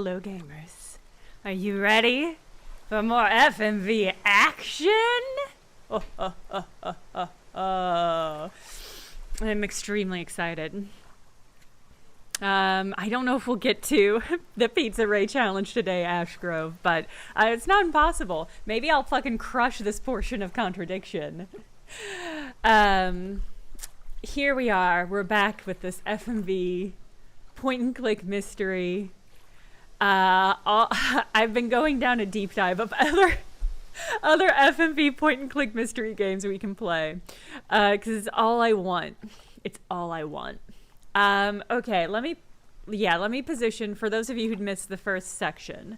Hello, gamers. Are you ready for more FMV action? I'm extremely excited. I don't know if we'll get to the Pizza Ray challenge today, Ashgrove, but it's not impossible. Maybe I'll fucking crush this portion of Contradiction. Here we are. We're back with this FMV point-and-click mystery. I've been going down a deep dive of other FMV point-and-click mystery games we can play, because it's all I want. It's all I want. Okay, let me position, for those of you who'd missed the first section.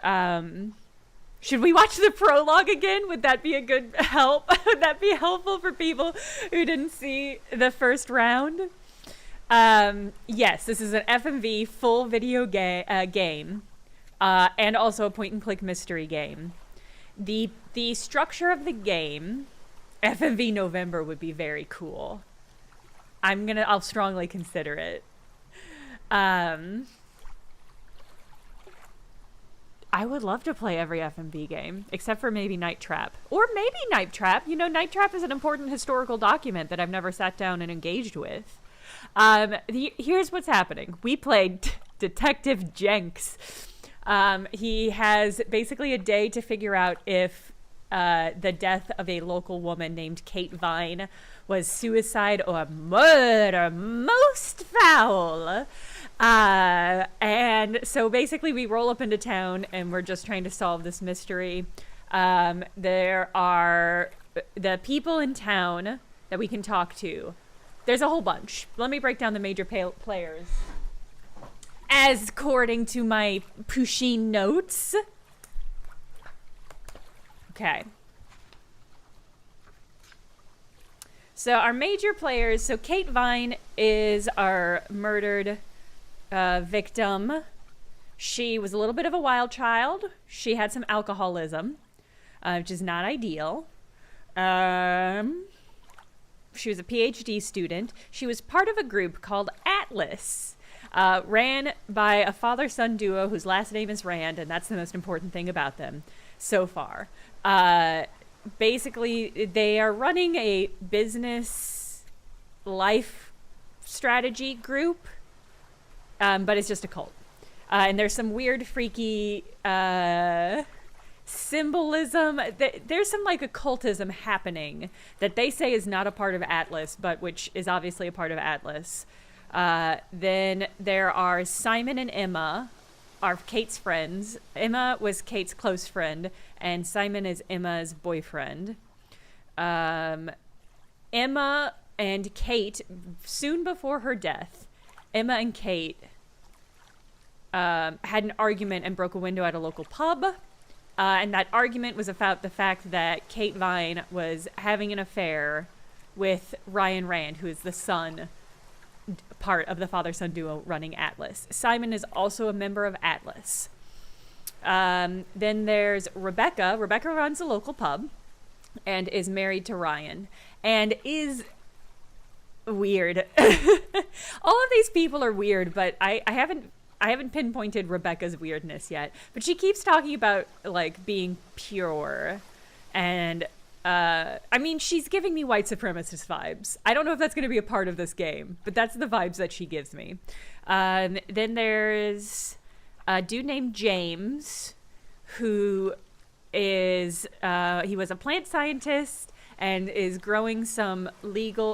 Should we watch the prologue again? Would that be a good help? Would that be helpful for people who didn't see the first round? Yes, this is an FMV full video game, and also a point-and-click mystery game. The structure of the game, FMV November would be very cool. I'll strongly consider it. I would love to play every FMV game, except for maybe Night Trap. Or maybe Night Trap. You know, Night Trap is an important historical document that I've never sat down and engaged with. Here's what's happening. We played Detective Jenks. He has basically a day to figure out if the death of a local woman named Kate Vine was suicide or murder, most foul. And so basically we roll up into town and we're just trying to solve this mystery. There are the people in town that we can talk to. There's a whole bunch. Let me break down the major players. As according to my Pusheen notes. Okay. So our major players, so Kate Vine is our murdered victim. She was a little bit of a wild child. She had some alcoholism, which is not ideal. She was a PhD student. She was part of a group called Atlas, ran by a father-son duo whose last name is Rand, and that's the most important thing about them so far. Basically, they are running a business life strategy group, but it's just a cult. And there's some weird, freaky symbolism. There's some like occultism happening that they say is not a part of Atlas, but which is obviously a part of Atlas. Then there are Simon and Emma, are Kate's friends. Emma was Kate's close friend, and Simon is Emma's boyfriend. Emma and Kate, soon before her death, Emma and Kate had an argument and broke a window at a local pub. And that argument was about the fact that Kate Vine was having an affair with Ryan Rand, who is the son part of the father-son duo running Atlas. Simon is also a member of Atlas. Then there's Rebecca. Rebecca runs a local pub and is married to Ryan and is weird. All of these people are weird, but I haven't pinpointed Rebecca's weirdness yet, but she keeps talking about like being pure, and I mean, she's giving me white supremacist vibes. I don't know if that's going to be a part of this game, but that's the vibes that she gives me. Then there's a dude named James, who is he was a plant scientist and is growing some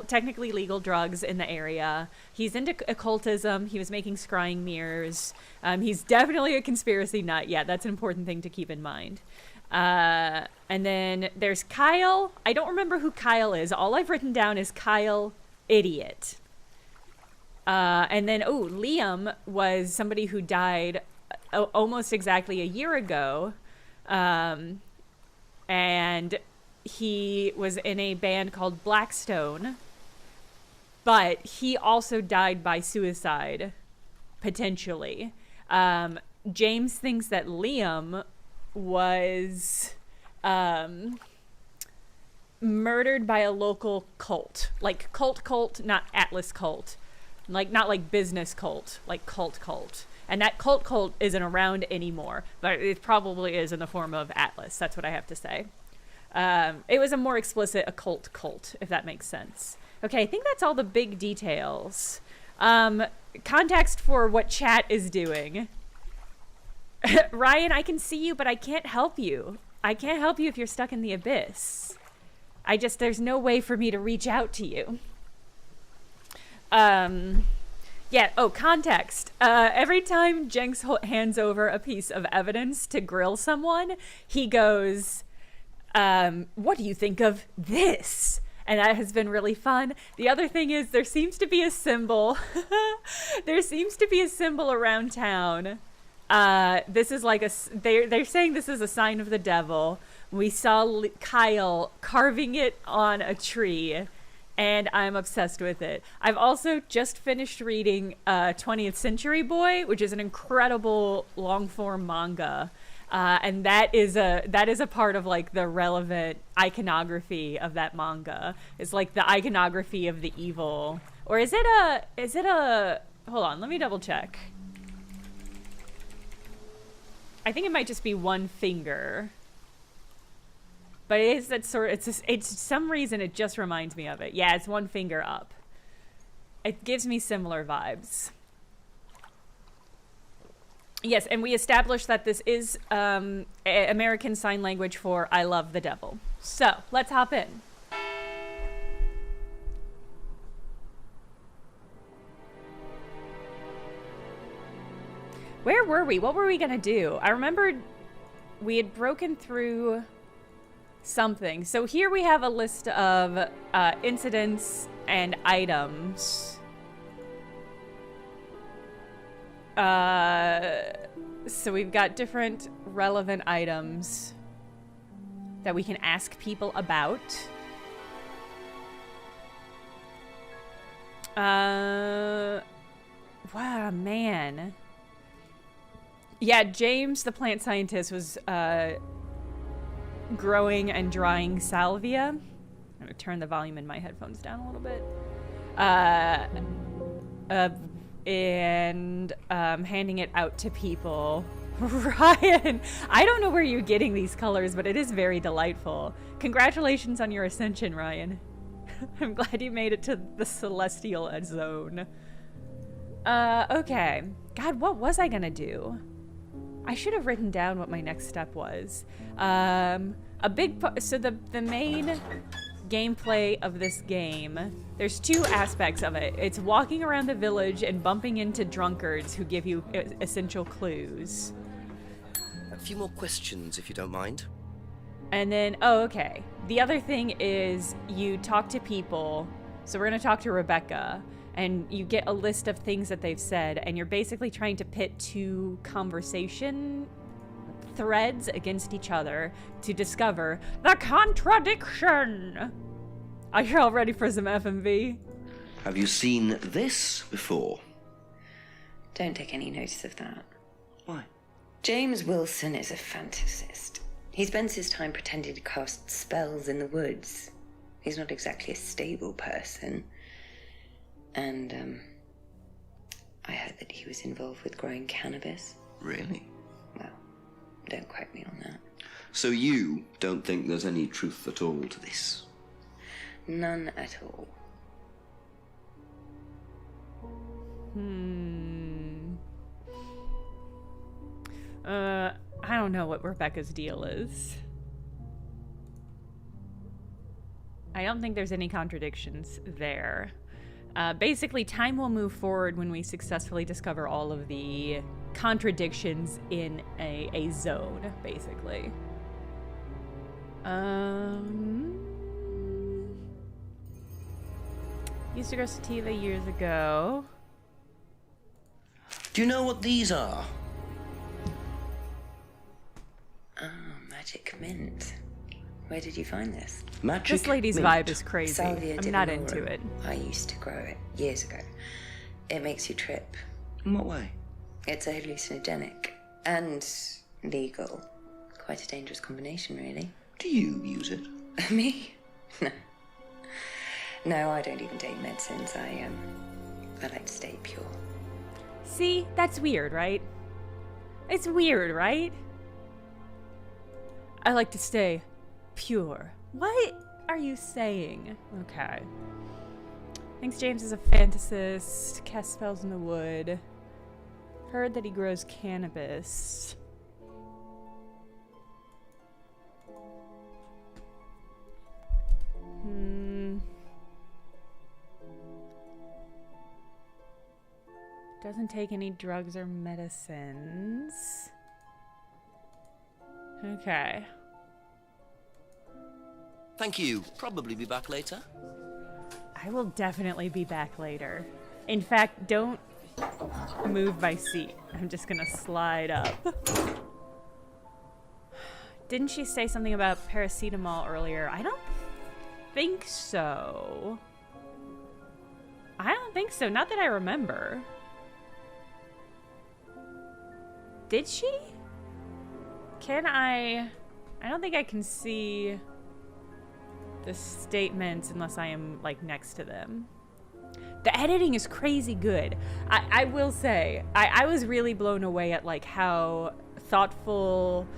technically legal drugs in the area. He's into occultism. He was making scrying mirrors. He's definitely a conspiracy nut. Yeah, that's an important thing to keep in mind. And then there's Kyle. I don't remember who Kyle is. All I've written down is Kyle Idiot. And then, Liam was somebody who died almost exactly a year ago. And he was in a band called Blackstone, but he also died by suicide, potentially. James thinks that Liam was murdered by a local cult, like cult, not Atlas cult, like not like business cult, like cult. And that cult isn't around anymore, but it probably is in the form of Atlas. That's what I have to say. It was a more explicit occult cult, if that makes sense. Okay, I think that's all the big details. Context for what chat is doing. Ryan, I can see you, but I can't help you. I can't help you if you're stuck in the abyss. There's no way for me to reach out to you. Context. Every time Jenks hands over a piece of evidence to grill someone, he goes, what do you think of this? And that has been really fun. The other thing is there seems to be a symbol. There seems to be a symbol around town. This is like they're saying this is a sign of the devil. We saw Kyle carving it on a tree, and I'm obsessed with it. I've also just finished reading 20th Century Boy, which is an incredible long-form manga. And that is a part of like the relevant iconography of that manga. It's like the iconography of the evil. Or is it a hold on, let me double check. I think it might just be one finger. But it is that sort of, it's some reason it just reminds me of it. Yeah, it's one finger up. It gives me similar vibes. Yes, and we established that this is American Sign Language for I love the devil. So, let's hop in. Where were we? What were we going to do? I remembered we had broken through something. So here we have a list of incidents and items. So we've got different relevant items that we can ask people about. Wow, man. Yeah, James, the plant scientist, was growing and drying salvia. I'm going to turn the volume in my headphones down a little bit. And handing it out to people. Ryan, I don't know where you're getting these colors, but it is very delightful. Congratulations on your ascension, Ryan. I'm glad you made it to the celestial zone. Okay. God, what was I gonna do? I should have written down what my next step was. So the main gameplay of this game, there's two aspects of it. It's walking around the village and bumping into drunkards who give you essential clues. A few more questions, if you don't mind. And then, oh, okay. The other thing is you talk to people. So we're going to talk to Rebecca, and you get a list of things that they've said, and you're basically trying to pit two conversation threads against each other to discover the contradiction. Are you all ready for some FMV? Have you seen this before? Don't take any notice of that. Why? James Wilson is a fantasist. He spends his time pretending to cast spells in the woods. He's not exactly a stable person. And, I heard that he was involved with growing cannabis. Really? Well, don't quote me on that. So you don't think there's any truth at all to this? None at all. I don't know what Rebecca's deal is. I don't think there's any contradictions there. Basically, time will move forward when we successfully discover all of the contradictions in a zone, basically. Used to grow sativa years ago. Do you know what these are? Oh, magic mint. Where did you find this? Magic This lady's mint. vibe is crazy. Salvia I'm not divinorum. into it. I used to grow it years ago. It makes you trip. In what way? It's a hallucinogenic and legal. Quite a dangerous combination, really. Do you use it? Me? No. No, I don't even take medicines. I like to stay pure. See? That's weird, right? It's weird, right? I like to stay pure. What are you saying? Okay. Thinks James is a fantasist. Casts spells in the wood. Heard that he grows cannabis. Doesn't take any drugs or medicines. Okay. Thank you. Probably be back later. I will definitely be back later. In fact, don't move my seat. I'm just gonna slide up. Didn't she say something about paracetamol earlier? I don't think so. I don't think so. Not that I remember. Did she? Can I don't think I can see the statements unless I am, like, next to them. The editing is crazy good. I will say, I was really blown away at, like, how thoughtful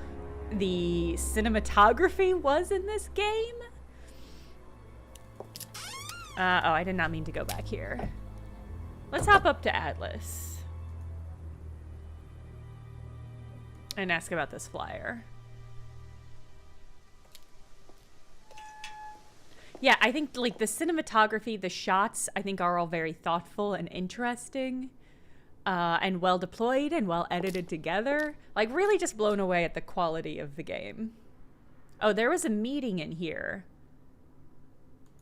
the cinematography was in this game. Oh, I did not mean to go back here. Let's hop up to Atlas and ask about this flyer. Yeah, I think, like, the cinematography, the shots, I think are all very thoughtful and interesting, and well deployed and well edited together. Like, really just blown away at the quality of the game. Oh, there was a meeting in here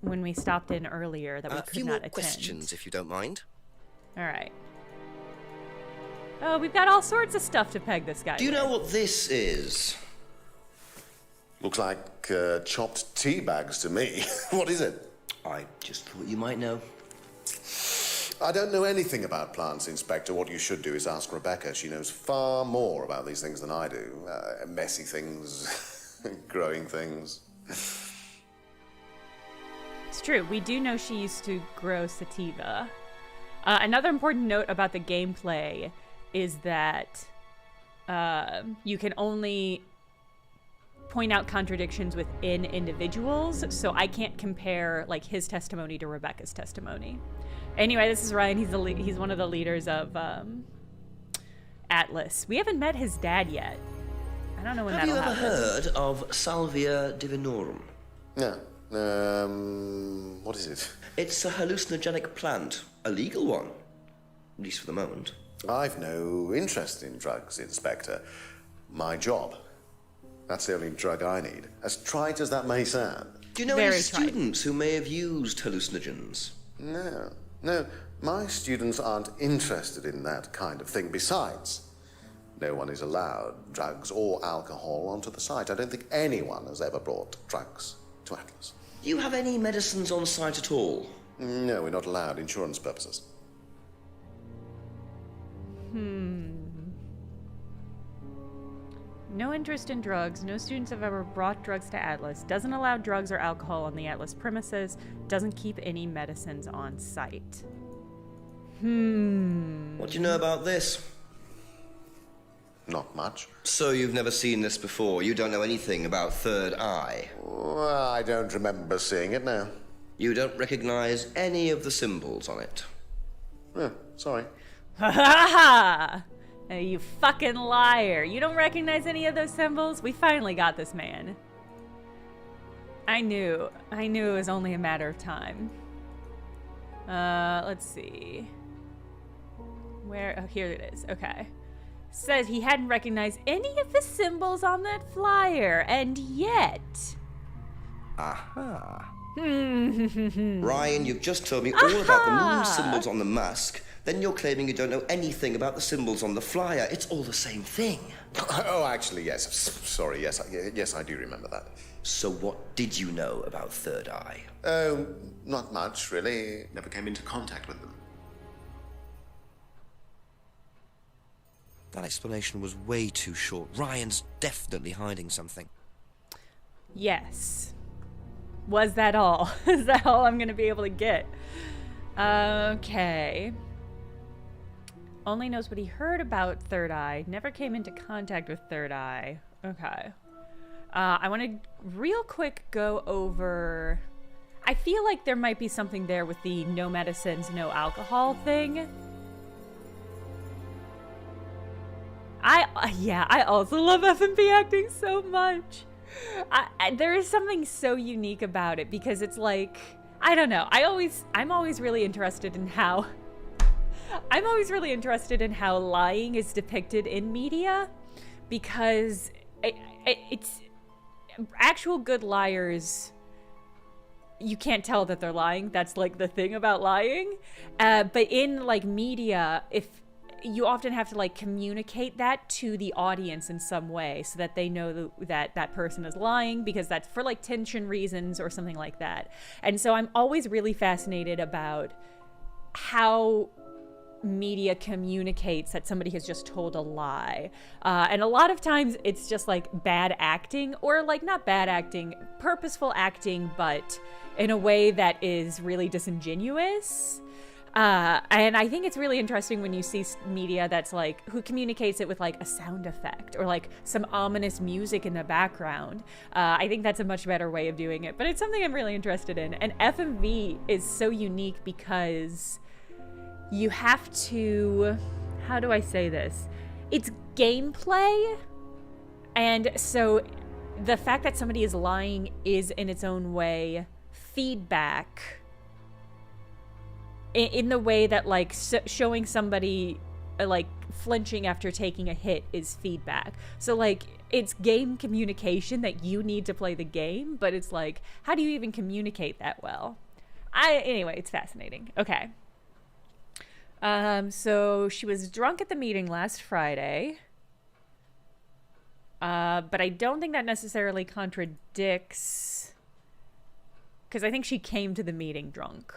when we stopped in earlier that we could not attend. A few more questions, if you don't mind. All right. Oh, we've got all sorts of stuff to peg this guy. Do you know what this is? Looks like chopped tea bags to me. What is it? I just thought you might know. I don't know anything about plants, Inspector. What you should do is ask Rebecca. She knows far more about these things than I do. Messy things, growing things. It's true. We do know she used to grow sativa. Another important note about the gameplay is that you can only point out contradictions within individuals, so I can't compare, like, his testimony to Rebecca's testimony. Anyway, this is Ryan. He's one of the leaders of Atlas. We haven't met his dad yet. I don't know when that'll happen. Have you ever heard of Salvia divinorum? Yeah. What is it? It's a hallucinogenic plant. A legal one. At least for the moment. I've no interest in drugs, Inspector. My job. That's the only drug I need. As trite as that may sound. Do you know any students who may have used hallucinogens? No. My students aren't interested in that kind of thing. Besides, no one is allowed drugs or alcohol onto the site. I don't think anyone has ever brought drugs to Atlas. Do you have any medicines on site at all? No, we're not allowed. Insurance purposes. No interest in drugs. No students have ever brought drugs to Atlas. Doesn't allow drugs or alcohol on the Atlas premises. Doesn't keep any medicines on site. What do you know about this? Not much. So you've never seen this before? You don't know anything about Third Eye? Well, I don't remember seeing it now. You don't recognize any of the symbols on it? Sorry. Ha ha ha! You fucking liar. You don't recognize any of those symbols? We finally got this man. I knew it was only a matter of time. Let's see. Where? Oh, here it is. Okay. Says he hadn't recognized any of the symbols on that flyer, and yet... Aha. Ryan, you've just told me all about the moon symbols on the mask. Then you're claiming you don't know anything about the symbols on the flyer. It's all the same thing. Oh, actually, yes. Sorry, yes, yes, I do remember that. So what did you know about Third Eye? Oh, not much, really. Never came into contact with them. That explanation was way too short. Ryan's definitely hiding something. Yes. Was that all? Is that all I'm going to be able to get? Okay. Only knows what he heard about Third Eye. Never came into contact with Third Eye. Okay. I want to real quick go over... I feel like there might be something there with the no medicines, no alcohol thing. I also love F&B acting so much. There is something so unique about it because it's like, I don't know. I'm always really interested in how lying is depicted in media, because it's actual good liars. You can't tell that they're lying. That's like the thing about lying. But in like media, if you often have to like communicate that to the audience in some way so that they know that that person is lying, because that's for like tension reasons or something like that. And so I'm always really fascinated about how media communicates that somebody has just told a lie. And a lot of times it's just like bad acting, or like not bad acting, purposeful acting, but in a way that is really disingenuous. And I think it's really interesting when you see media that's like, who communicates it with like a sound effect or like some ominous music in the background. I think that's a much better way of doing it, but it's something I'm really interested in. And FMV is so unique because you have to, how do I say this? It's gameplay. And so the fact that somebody is lying is in its own way feedback, in the way that like showing somebody like flinching after taking a hit is feedback. So like it's game communication that you need to play the game, but it's like, how do you even communicate that well? Anyway, it's fascinating. Okay. So she was drunk at the meeting last Friday. But I don't think that necessarily contradicts, because I think she came to the meeting drunk.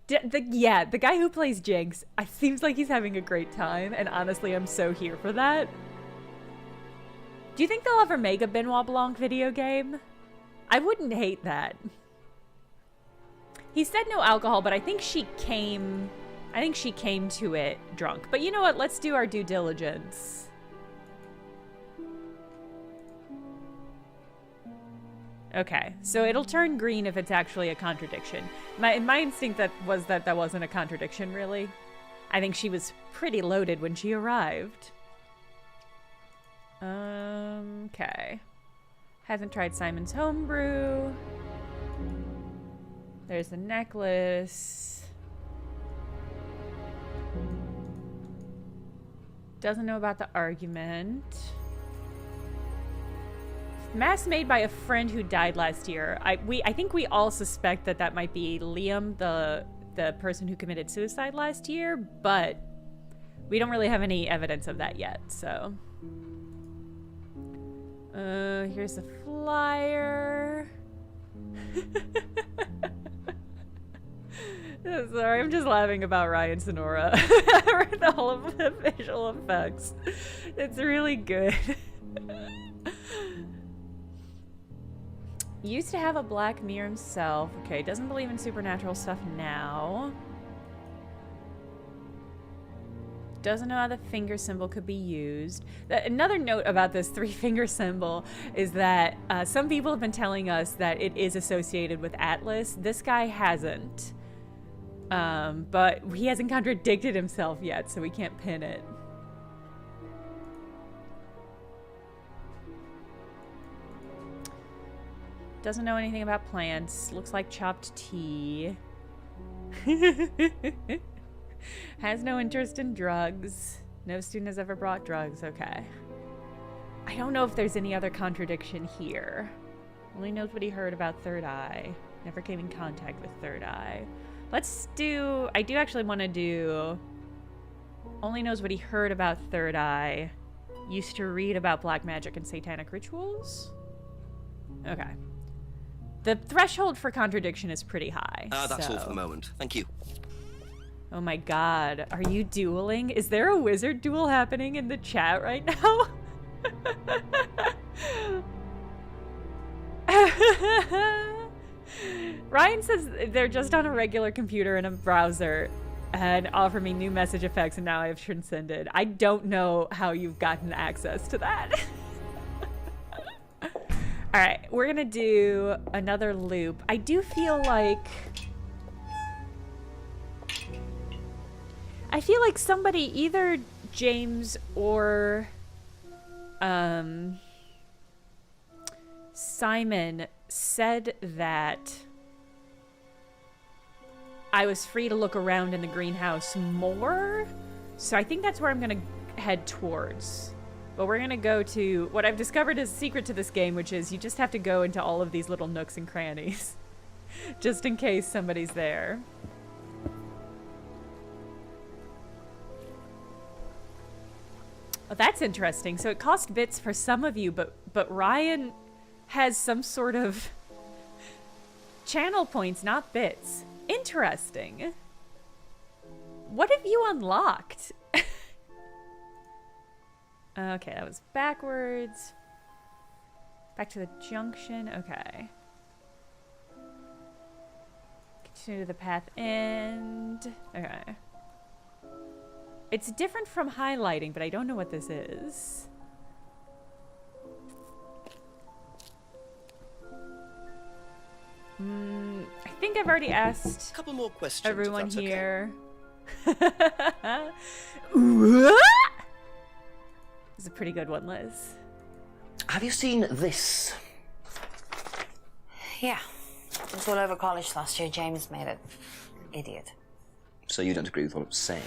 The guy who plays Jinx, it seems like he's having a great time, and honestly, I'm so here for that. Do you think they'll ever make a Benoit Blanc video game? I wouldn't hate that. He said no alcohol, but I think she came to it drunk. But you know what? Let's do our due diligence. Okay, so it'll turn green if it's actually a contradiction. My instinct that wasn't a contradiction, really. I think she was pretty loaded when she arrived. Okay. Hasn't tried Simon's homebrew. There's the necklace. Doesn't know about the argument. Mask made by a friend who died last year. I think we all suspect that might be Liam, the person who committed suicide last year, but we don't really have any evidence of that yet, so. Here's the flyer. Sorry, I'm just laughing about Ryan Sonora. All of the visual effects. It's really good. Used to have a black mirror himself. Okay, doesn't believe in supernatural stuff now. Doesn't know how the finger symbol could be used. Another note about this 3-finger symbol is that some people have been telling us that it is associated with Atlas. This guy hasn't. But he hasn't contradicted himself yet, so we can't pin it. Doesn't know anything about plants. Looks like chopped tea. Has no interest in drugs. No student has ever brought drugs. Okay. I don't know if there's any other contradiction here. Only knows what he heard about Third Eye. Never came in contact with Third Eye. Let's do... I do actually want to do... Only knows what he heard about Third Eye. Used to read about black magic and satanic rituals. Okay. The threshold for contradiction is pretty high. That's all for the moment. Thank you. Oh my god. Are you dueling? Is there a wizard duel happening in the chat right now? Ryan says they're just on a regular computer in a browser. and offer me new message effects, and now I have transcended. I don't know how you've gotten access to that. All right, we're gonna do another loop. I do feel like somebody, either James or Simon, said that I was free to look around in the greenhouse more. So I think that's where I'm gonna head towards. But we're gonna go to what I've discovered is a secret to this game, which is you just have to go into all of these little nooks and crannies just in case somebody's there. Oh, that's interesting. So it cost bits for some of you, but Ryan has some sort of channel points, not bits. Interesting. What have you unlocked? Okay, that was backwards. Back to the junction. Okay. Continue to the path end. Okay. It's different from highlighting, but I don't know what this is. I think I've already asked A couple more questions. everyone if that's here. This is a pretty good one, Liz. Okay. Have you seen this? Yeah. It was all over college last year. James made it. Idiot. So you don't agree with what I'm saying?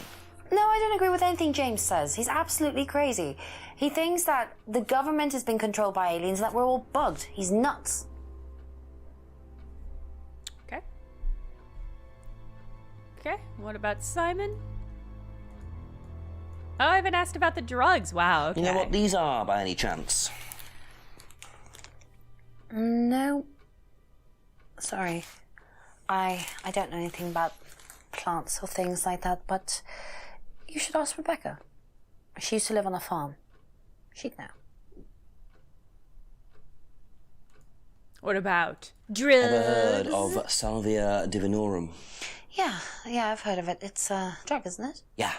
No, I don't agree with anything James says. He's absolutely crazy. He thinks that the government has been controlled by aliens and that we're all bugged. He's nuts. Okay. Okay, what about Simon? Oh, I haven't asked about the drugs. Wow, okay. You know what these are, by any chance? No. Sorry. I don't know anything about plants or things like that, but you should ask Rebecca. She used to live on a farm. She'd know. What about drugs? Ever heard of Salvia divinorum? Yeah, I've heard of it. It's a drug, isn't it? Yeah.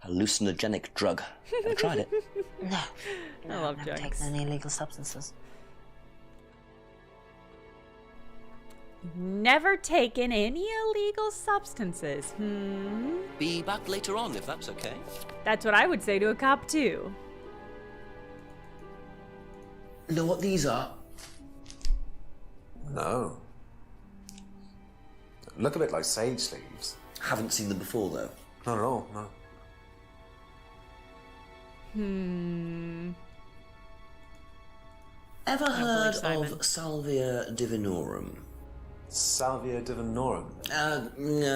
Hallucinogenic drug. Ever tried it? No. I love I've never drugs. taken any illegal substances. Never taken any illegal substances. Be back later on, if that's okay. That's what I would say to a cop, too. Know what these are? No. Look a bit like sage leaves. Haven't seen them before, though. Not at all, no. Ever heard Simon. of Salvia divinorum? Salvia divinorum.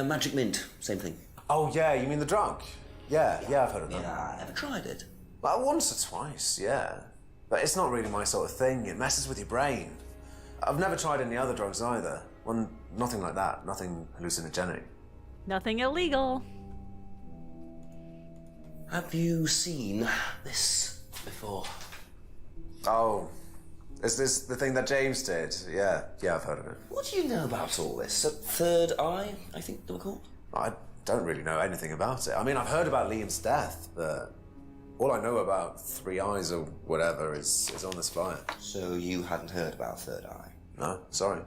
Magic mint, same thing. Oh, yeah, you mean the drug? Yeah, I've heard of that. Yeah, ever tried it? Well, once or twice, yeah. But it's not really my sort of thing. It messes with your brain. I've never tried any other drugs either. Well, nothing like that. Nothing hallucinogenic. Nothing illegal. Have you seen this before? Oh, is this the thing that James did? Yeah, I've heard of it. What do you know about all this? Third eye, I think they were called? I don't really know anything about it. I mean, I've heard about Liam's death, but all I know about Three Eyes or whatever is on this flyer. So you hadn't heard about Third Eye? No, sorry.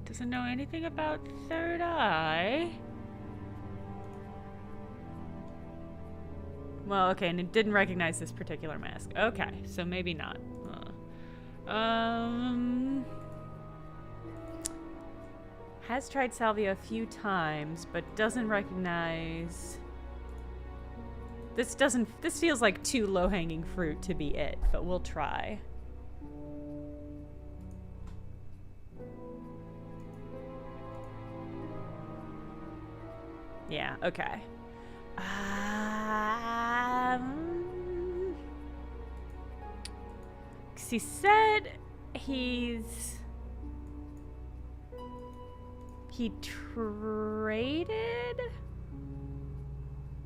Doesn't know anything about Third Eye. Well, okay, and it didn't recognize this particular mask. Okay, so maybe not. Has tried salvia a few times, but doesn't recognize. This feels like too low-hanging fruit to be it, but we'll try. Yeah, okay. 'Cause he said he traded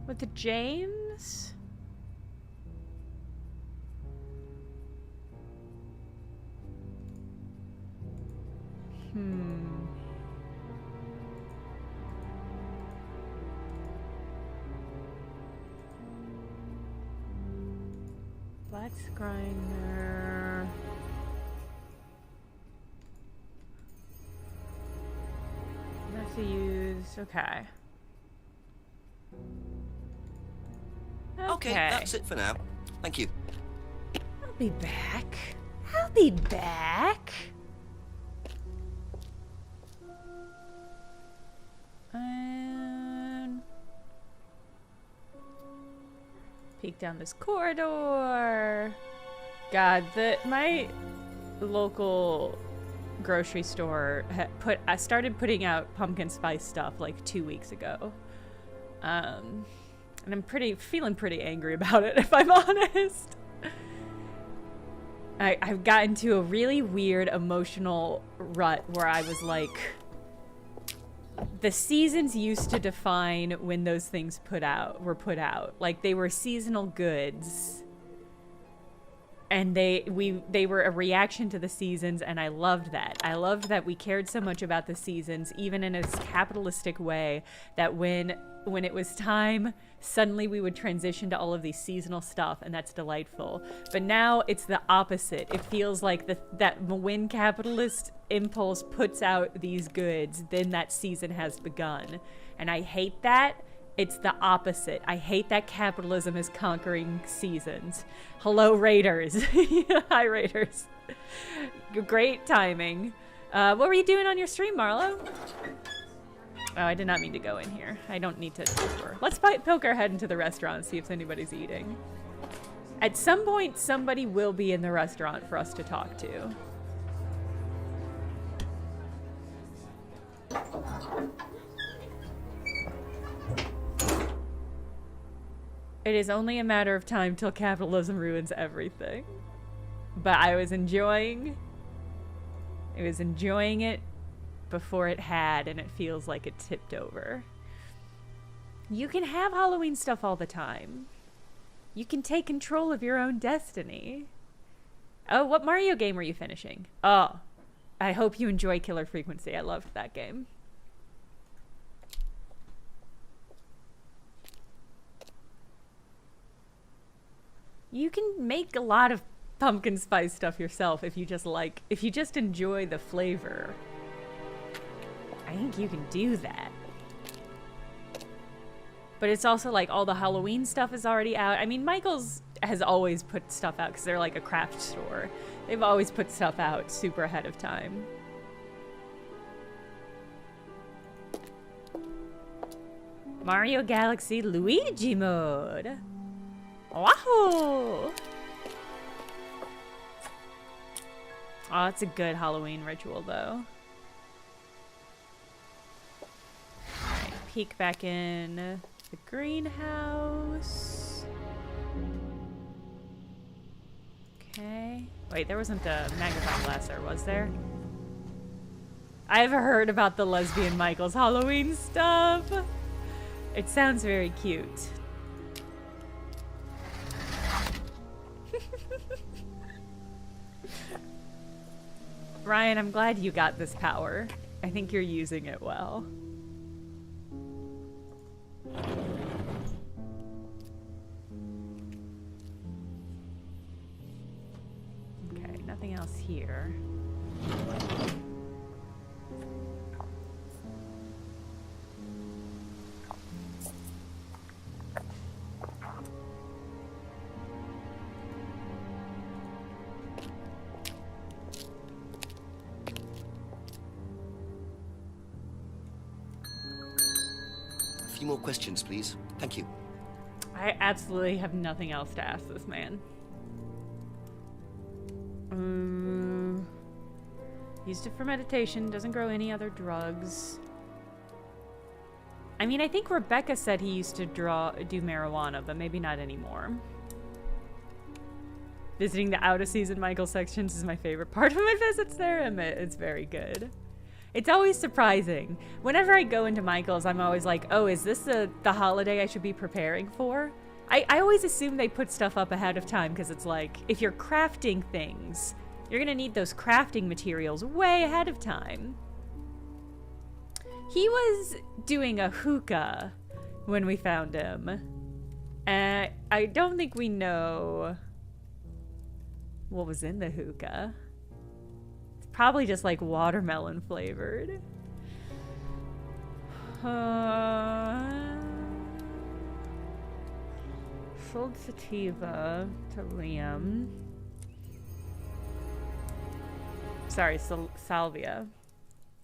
with James? Let's grinder. Enough to use. Okay. Okay, that's it for now. Thank you. I'll be back. I'll be back. And peek down this corridor. God, my local grocery store I started putting out pumpkin spice stuff like 2 weeks ago. And I'm feeling pretty angry about it, if I'm honest. I've gotten to a really weird emotional rut where I was like, the seasons used to define when those things were put out. Like, they were seasonal goods. And they were a reaction to the seasons, and I loved that. I loved that we cared so much about the seasons, even in a capitalistic way, that when it was time, suddenly we would transition to all of these seasonal stuff, and that's delightful. But now it's the opposite. It feels like that when capitalist impulse puts out these goods, then that season has begun. And I hate that. It's the opposite. I hate that capitalism is conquering seasons. Hello, Raiders. Hi, Raiders. Great timing. What were you doing on your stream, Marlo? Oh, I did not mean to go in here. I don't need to tour. Let's poke our head into the restaurant and see if anybody's eating. At some point, somebody will be in the restaurant for us to talk to. It is only a matter of time till capitalism ruins everything. But I was enjoying it before it had, and it feels like it tipped over. You can have Halloween stuff all the time. You can take control of your own destiny. Oh, what Mario game are you finishing? Oh, I hope you enjoy Killer Frequency. I loved that game. You can make a lot of pumpkin spice stuff yourself if you just enjoy the flavor. I think you can do that. But it's also like all the Halloween stuff is already out. I mean, Michael's has always put stuff out because they're like a craft store. They've always put stuff out super ahead of time. Mario Galaxy Luigi mode. Wahoo! Oh, it's a good Halloween ritual, though. Alright, peek back in the greenhouse. Okay. Wait, there wasn't a magnifying glass there, was there? I've heard about the lesbian Michael's Halloween stuff. It sounds very cute. Ryan, I'm glad you got this power. I think you're using it well. Okay, nothing else here. More questions, please. Thank you. I absolutely have nothing else to ask this man. Used it for meditation. Doesn't grow any other drugs. I mean, I think Rebecca said he used to do marijuana, but maybe not anymore. Visiting the out-of-season Michael sections is my favorite part of my visits there, and it's very good. It's always surprising. Whenever I go into Michael's, I'm always like, oh, is this the holiday I should be preparing for? I always assume they put stuff up ahead of time because it's like, if you're crafting things, You're gonna need those crafting materials way ahead of time. He was doing a hookah when we found him. I don't think we know what was in the hookah. It's probably just like watermelon flavored. Sold sativa to Liam. Sorry, salvia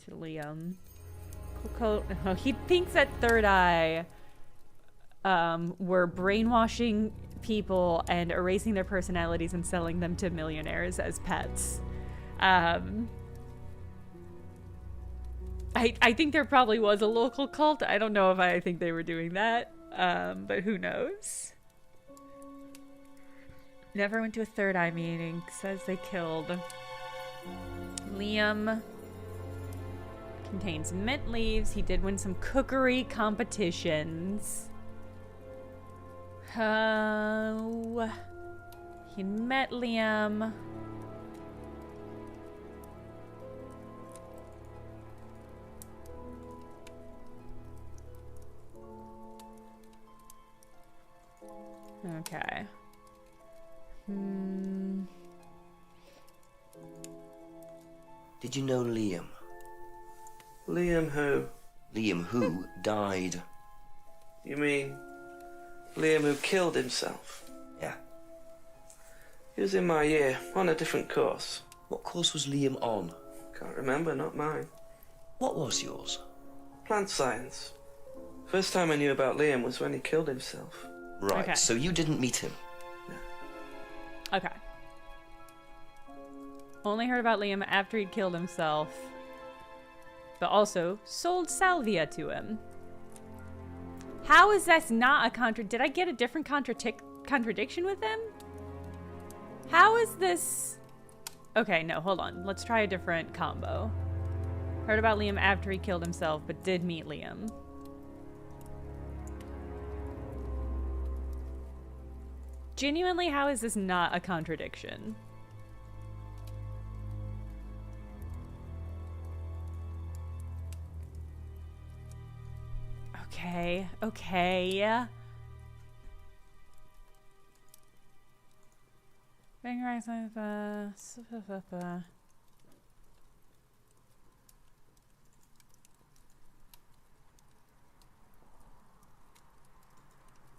to Liam. Oh, he thinks that Third Eye were brainwashing people and erasing their personalities and selling them to millionaires as pets. I think there probably was a local cult. I don't know if I think they were doing that, but who knows? Never went to a Third Eye meeting. Says they killed. Liam contains mint leaves. He did win some cookery competitions. Oh, he met Liam. Okay. Did you know Liam? Liam who? Liam who died. You mean Liam who killed himself? Yeah. He was in my year, on a different course. What course was Liam on? Can't remember, not mine. What was yours? Plant science. First time I knew about Liam was when he killed himself. Right, Okay. so you didn't meet him? Okay. Only heard about Liam after he'd killed himself. But also sold salvia to him. How is that not a Did I get a different contradiction with him? How is this... Okay, no, hold on. Let's try a different combo. Heard about Liam after he killed himself, but did meet Liam. Genuinely, how is this not a contradiction? Okay.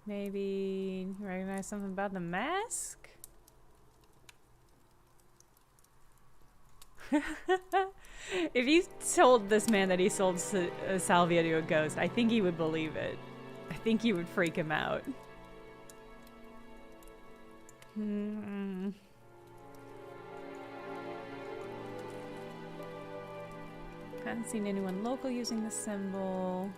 Maybe recognize something about the mask? If you told this man that he sold salvia to a ghost, I think he would believe it. I think he would freak him out. Haven't seen anyone local using the symbol.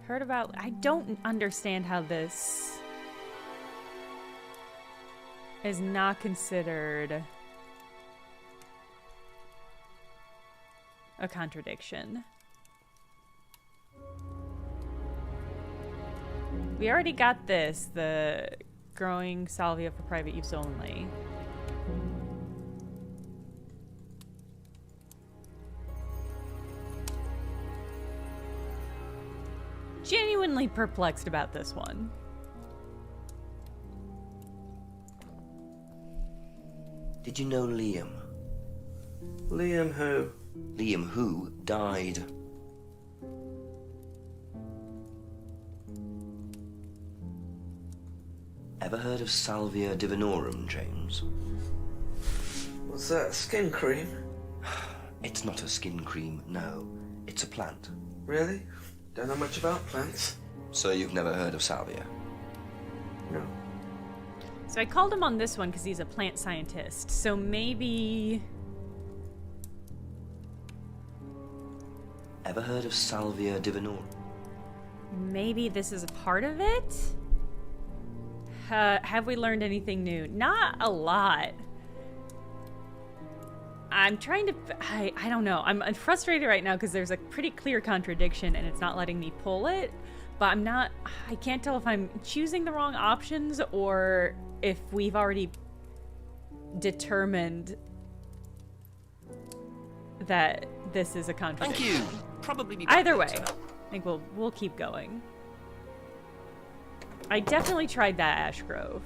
Heard about... I don't understand how this is not considered a contradiction. We already got this, the growing salvia for private use only. Genuinely perplexed about this one. Did you know Liam? Liam who? Liam who died. Ever heard of Salvia divinorum, James? What's that, skin cream? It's not a skin cream, no. It's a plant. Really? Don't know much about plants. So you've never heard of Salvia? No. So I called him on this one because he's a plant scientist. So maybe... Ever heard of Salvia divinorum? Maybe this is a part of it? Have we learned anything new? Not a lot. I'm trying to... I don't know. I'm frustrated right now because there's a pretty clear contradiction and it's not letting me pull it. but I can't tell if I'm choosing the wrong options or if we've already determined that this is a contradiction. Thank you. Probably be back Either way, later. I think we'll keep going. I definitely tried that Ash Grove.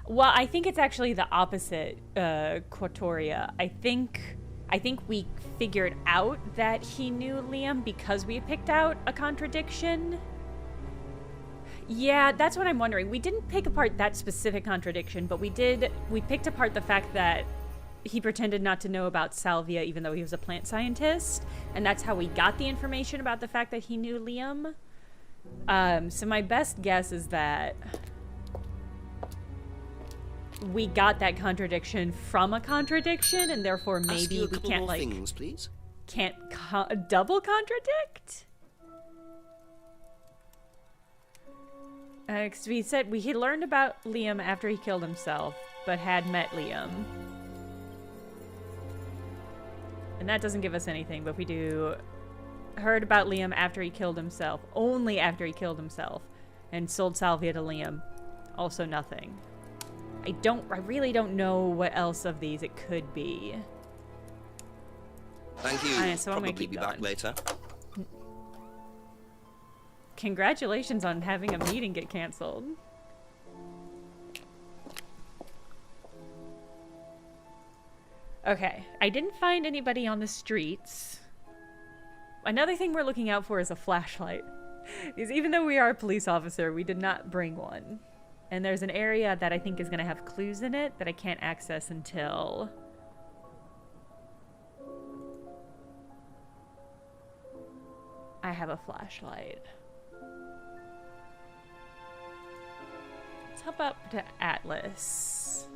Well, I think it's actually the opposite, Quatoria. I think we figured out that he knew Liam because we picked out a contradiction. Yeah, that's what I'm wondering. We didn't pick apart that specific contradiction, but we picked apart the fact that he pretended not to know about salvia even though he was a plant scientist, and that's how we got the information about the fact that he knew Liam. So my best guess is that we got that contradiction from a contradiction, and therefore maybe we can't more things, please. Can't double contradict. Because we said he learned about Liam after he killed himself, but had met Liam. And that doesn't give us anything, but we heard about Liam after he killed himself, only after he killed himself, and sold salvia to Liam. Also nothing. I really don't know what else of these it could be. Thank you. So I'm Probably gonna keep be going. back later. Congratulations on having a meeting get canceled. Okay, I didn't find anybody on the streets. Another thing we're looking out for is a flashlight. Because even though we are a police officer, we did not bring one. And there's an area that I think is going to have clues in it that I can't access until I have a flashlight. Let's hop up to Atlas.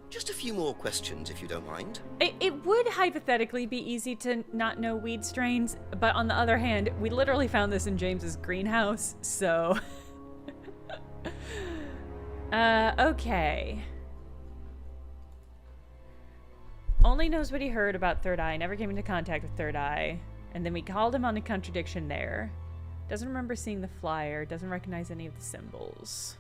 Just a few more questions, if you don't mind. It would hypothetically be easy to not know weed strains, but on the other hand, we literally found this in James's greenhouse, so... okay. Only knows what he heard about Third Eye, never came into contact with Third Eye, and then we called him on a contradiction there. Doesn't remember seeing the flyer, doesn't recognize any of the symbols.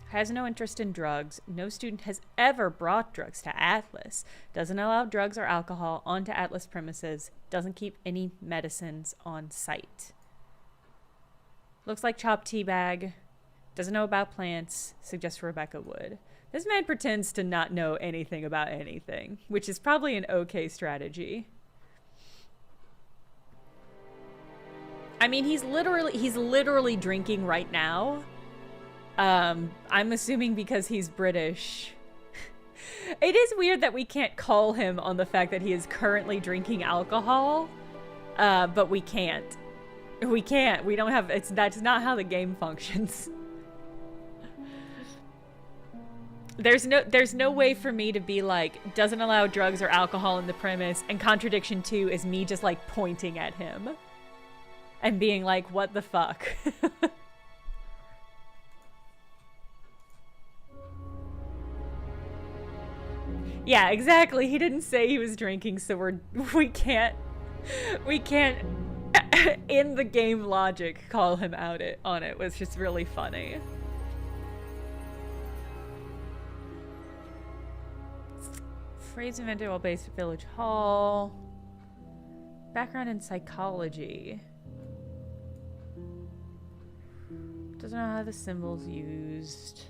Has no interest in drugs. No student has ever brought drugs to Atlas. Doesn't allow drugs or alcohol onto Atlas premises. Doesn't keep any medicines on site. Looks like chopped tea bag. Doesn't know about plants. Suggests Rebecca would. This man pretends to not know anything about anything, which is probably an okay strategy. I mean, he's literally drinking right now. I'm assuming because he's British. It is weird that we can't call him on the fact that he is currently drinking alcohol, but we can't. We can't. We don't have. That's not how the game functions. There's no way for me to be like, doesn't allow drugs or alcohol in the premise, and contradiction 2 is me just like pointing at him and being like, what the fuck? Yeah, exactly. He didn't say he was drinking, so we can't in the game logic call him out on it. Was just really funny. Phrase invented while based at Village Hall. Background in psychology. Doesn't know how the symbols used.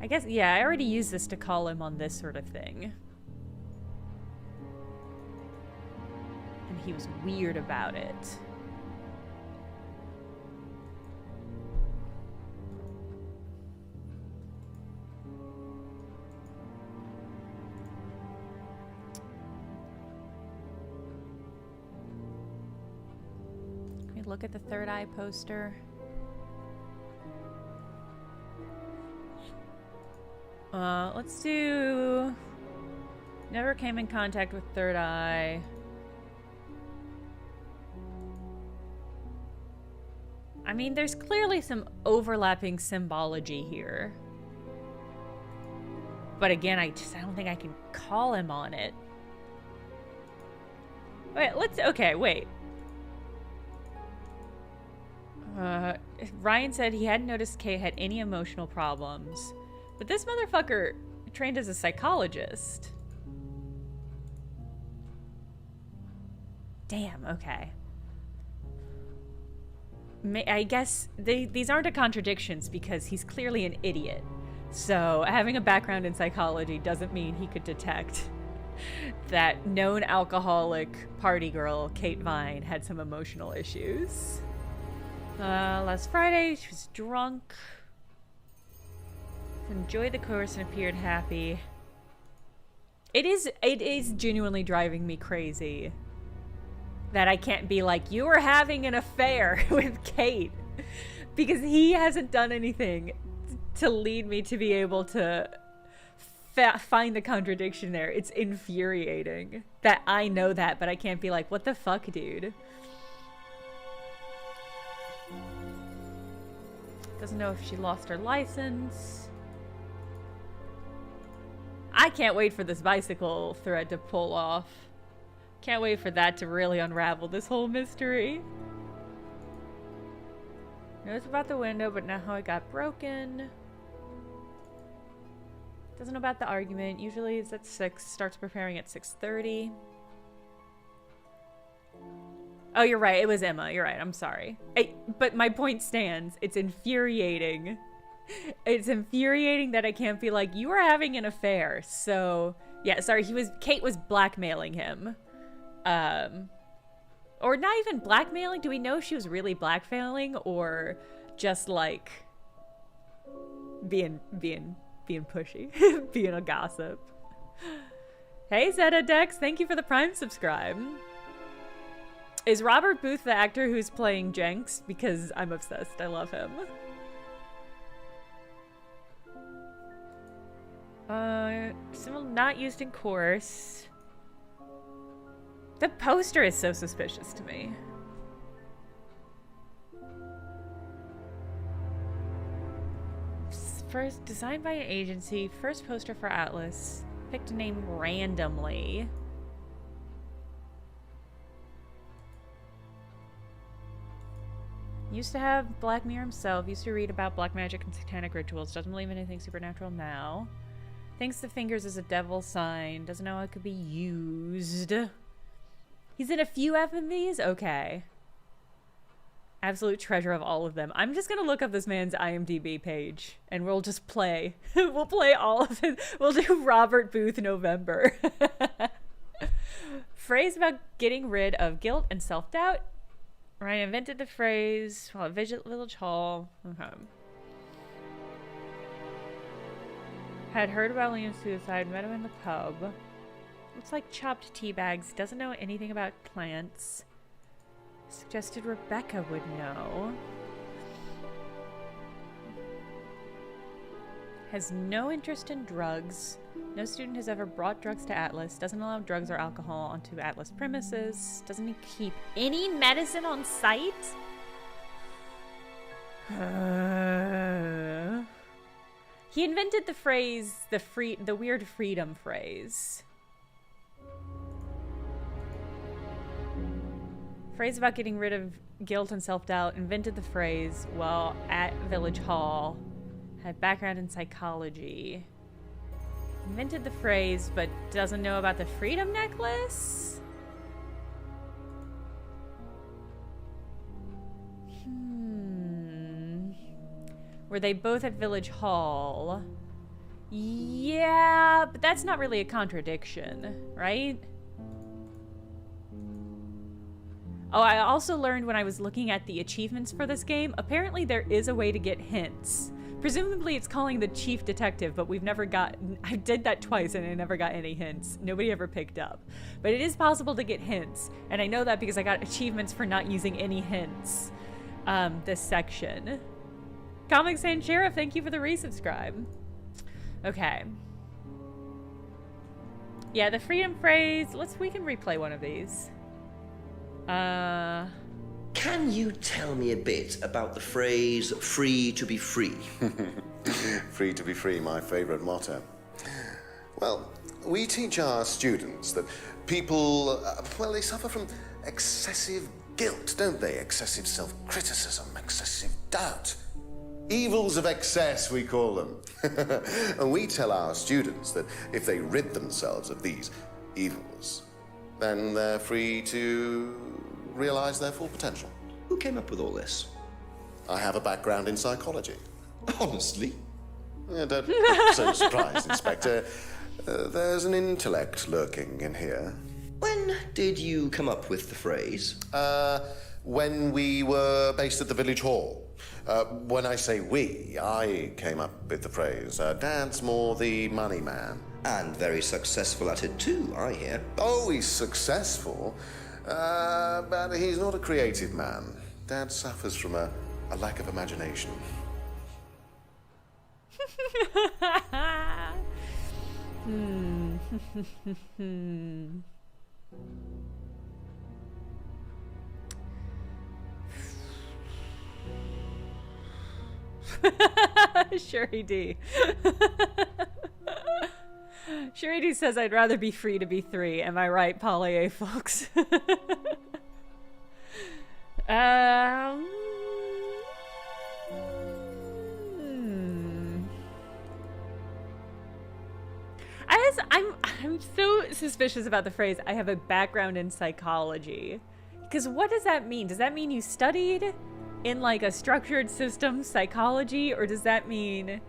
I guess, yeah, I already used this to call him on this sort of thing. And he was weird about it. look at the third eye poster? Let's do... Never came in contact with third eye. I mean, there's clearly some overlapping symbology here. But again, I don't think I can call him on it. Wait, okay, wait. Ryan said he hadn't noticed Kate had any emotional problems. But this motherfucker trained as a psychologist. Damn, okay. I guess these aren't a contradictions because he's clearly an idiot. So having a background in psychology doesn't mean he could detect that known alcoholic party girl, Kate Vine, had some emotional issues. Last Friday, she was drunk. Enjoyed the course and appeared happy. It is genuinely driving me crazy that I can't be like, you were having an affair with Kate, because he hasn't done anything to lead me to be able to find the contradiction there. It's infuriating that I know that, but I can't be like, what the fuck, dude? Doesn't know if she lost her license. I can't wait for this bicycle thread to pull off. Can't wait for that to really unravel this whole mystery. Knows about the window, but not how it got broken. Doesn't know about the argument. Usually it's at 6. Starts preparing at 6:30. Oh, you're right. It was Emma. You're right. I'm sorry. But my point stands. It's infuriating. It's infuriating that I can't be like, you were having an affair. So, yeah, sorry. Kate was blackmailing him. Or not even blackmailing. Do we know if she was really blackmailing or just like being pushy, being a gossip? Hey, Zeta Dex, thank you for the Prime subscribe. Is Robert Booth the actor who's playing Jenks? Because I'm obsessed. I love him. Symbol not used in course. The poster is so suspicious to me. First, designed by an agency. First poster for Atlas. Picked a name randomly. Used to have Black Mirror himself. Used to read about black magic and satanic rituals. Doesn't believe in anything supernatural now. Thinks the fingers is a devil sign. Doesn't know how it could be used. He's in a few FMVs? Okay. Absolute treasure of all of them. I'm just gonna look up this man's IMDb page and we'll just play. We'll play all of it. We'll do Robert Booth November. Phrase about getting rid of guilt and self-doubt. Ryan invented the phrase while at Village Hall. Okay. Had heard about Liam's suicide, met him in the pub. Looks like chopped tea bags. Doesn't know anything about plants. Suggested Rebecca would know. Has no interest in drugs. No student has ever brought drugs to Atlas. Doesn't allow drugs or alcohol onto Atlas premises. Doesn't he keep any medicine on site? He invented the phrase, the weird freedom phrase. Phrase about getting rid of guilt and self-doubt. Invented the phrase while at Village Hall. Had background in psychology. Invented the phrase, but doesn't know about the freedom necklace? Were they both at Village Hall? Yeah, but that's not really a contradiction, right? Oh, I also learned when I was looking at the achievements for this game, apparently there is a way to get hints. Presumably it's calling the chief detective, but we've never gotten... I did that twice and I never got any hints. Nobody ever picked up. But it is possible to get hints, and I know that because I got achievements for not using any hints this section. Comic Sans Sheriff, thank you for the resubscribe. Okay. Yeah, the freedom phrase... we can replay one of these. Can you tell me a bit about the phrase free to be free? Free to be free, my favorite motto. Well, we teach our students that people, they suffer from excessive guilt, don't they? Excessive self-criticism, excessive doubt. Evils of excess, we call them. And we tell our students that if they rid themselves of these evils, then they're free to realize their full potential. Who came up with all this? I have a background in psychology. Honestly? Yeah, don't look so surprised, Inspector. There's an intellect lurking in here. When did you come up with the phrase? When we were based at the village hall. When I say we, I came up with the phrase. Dad's more the money man. And very successful at it too, I hear. Oh, he's successful. But he's not a creative man. Dad suffers from a lack of imagination. Sherry D. Sherry D says, I'd rather be free to be three. Am I right, Polly A. folks? I'm so suspicious about the phrase, I have a background in psychology. Because what does that mean? Does that mean you studied in like a structured system psychology, or does that mean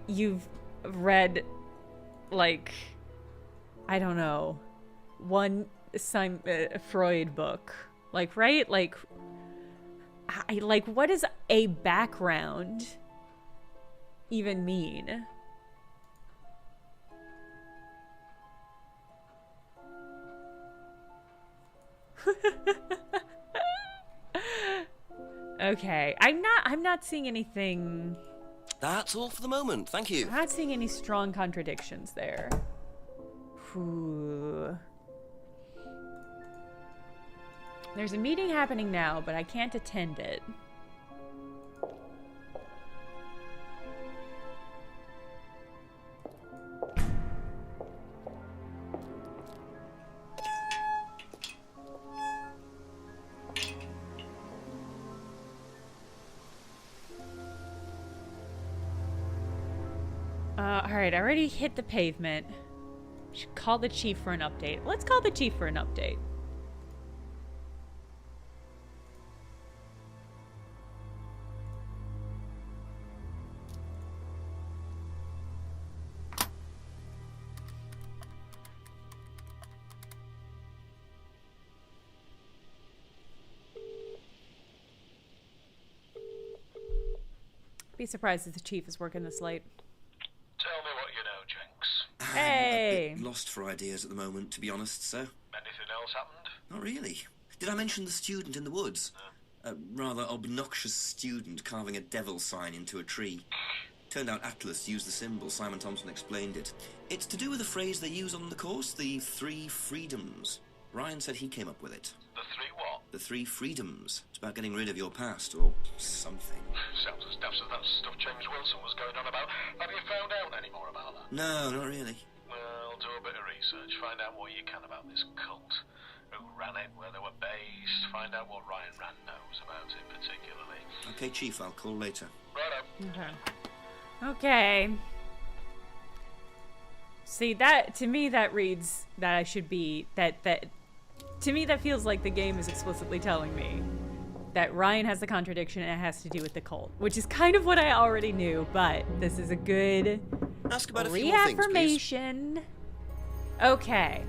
you've read like, I don't know, one Freud book? Like, right? Like what does a background even mean? Okay, I'm not seeing anything. That's all for the moment, thank you. I'm not seeing any strong contradictions there. Whew. There's a meeting happening now, but I can't attend it. Alright, I already hit the pavement. Should call the chief for an update. Let's call the chief for an update. Be surprised if the chief is working this late. Tell me what you know, Jenks. Hey! I'm a bit lost for ideas at the moment, to be honest, sir. Anything else happened? Not really. Did I mention the student in the woods? A rather obnoxious student carving a devil sign into a tree. Turned out Atlas used the symbol. Simon Thompson explained it. It's to do with a phrase they use on the course, the 3 freedoms. Ryan said he came up with it. The 3 what? The 3 freedoms. It's about getting rid of your past, or something. Sounds as daft as that stuff James Wilson was going on about. Have you found out any more about that? No, not really. Well, do a bit of research. Find out what you can about this cult. Who ran it, where they were based. Find out what Ryan Rand knows about it particularly. Okay, Chief, I'll call later. Righto. Okay. See, that, to me, that reads that I should be, to me, that feels like the game is explicitly telling me that Ryan has the contradiction and it has to do with the cult, which is kind of what I already knew, but this is a good Ask about a few more things, please. reaffirmation. Okay.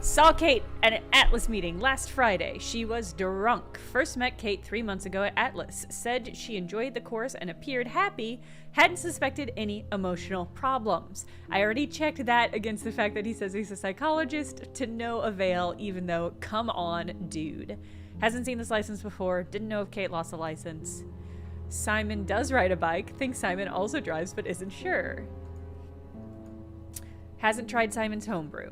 Saw Kate at an Atlas meeting last Friday. She was drunk. First met Kate 3 months ago at Atlas. Said she enjoyed the course and appeared happy. Hadn't suspected any emotional problems. I already checked that against the fact that he says he's a psychologist to no avail, even though, come on, dude. Hasn't seen this license before. Didn't know if Kate lost the license. Simon does ride a bike. Thinks Simon also drives but isn't sure. Hasn't tried Simon's homebrew.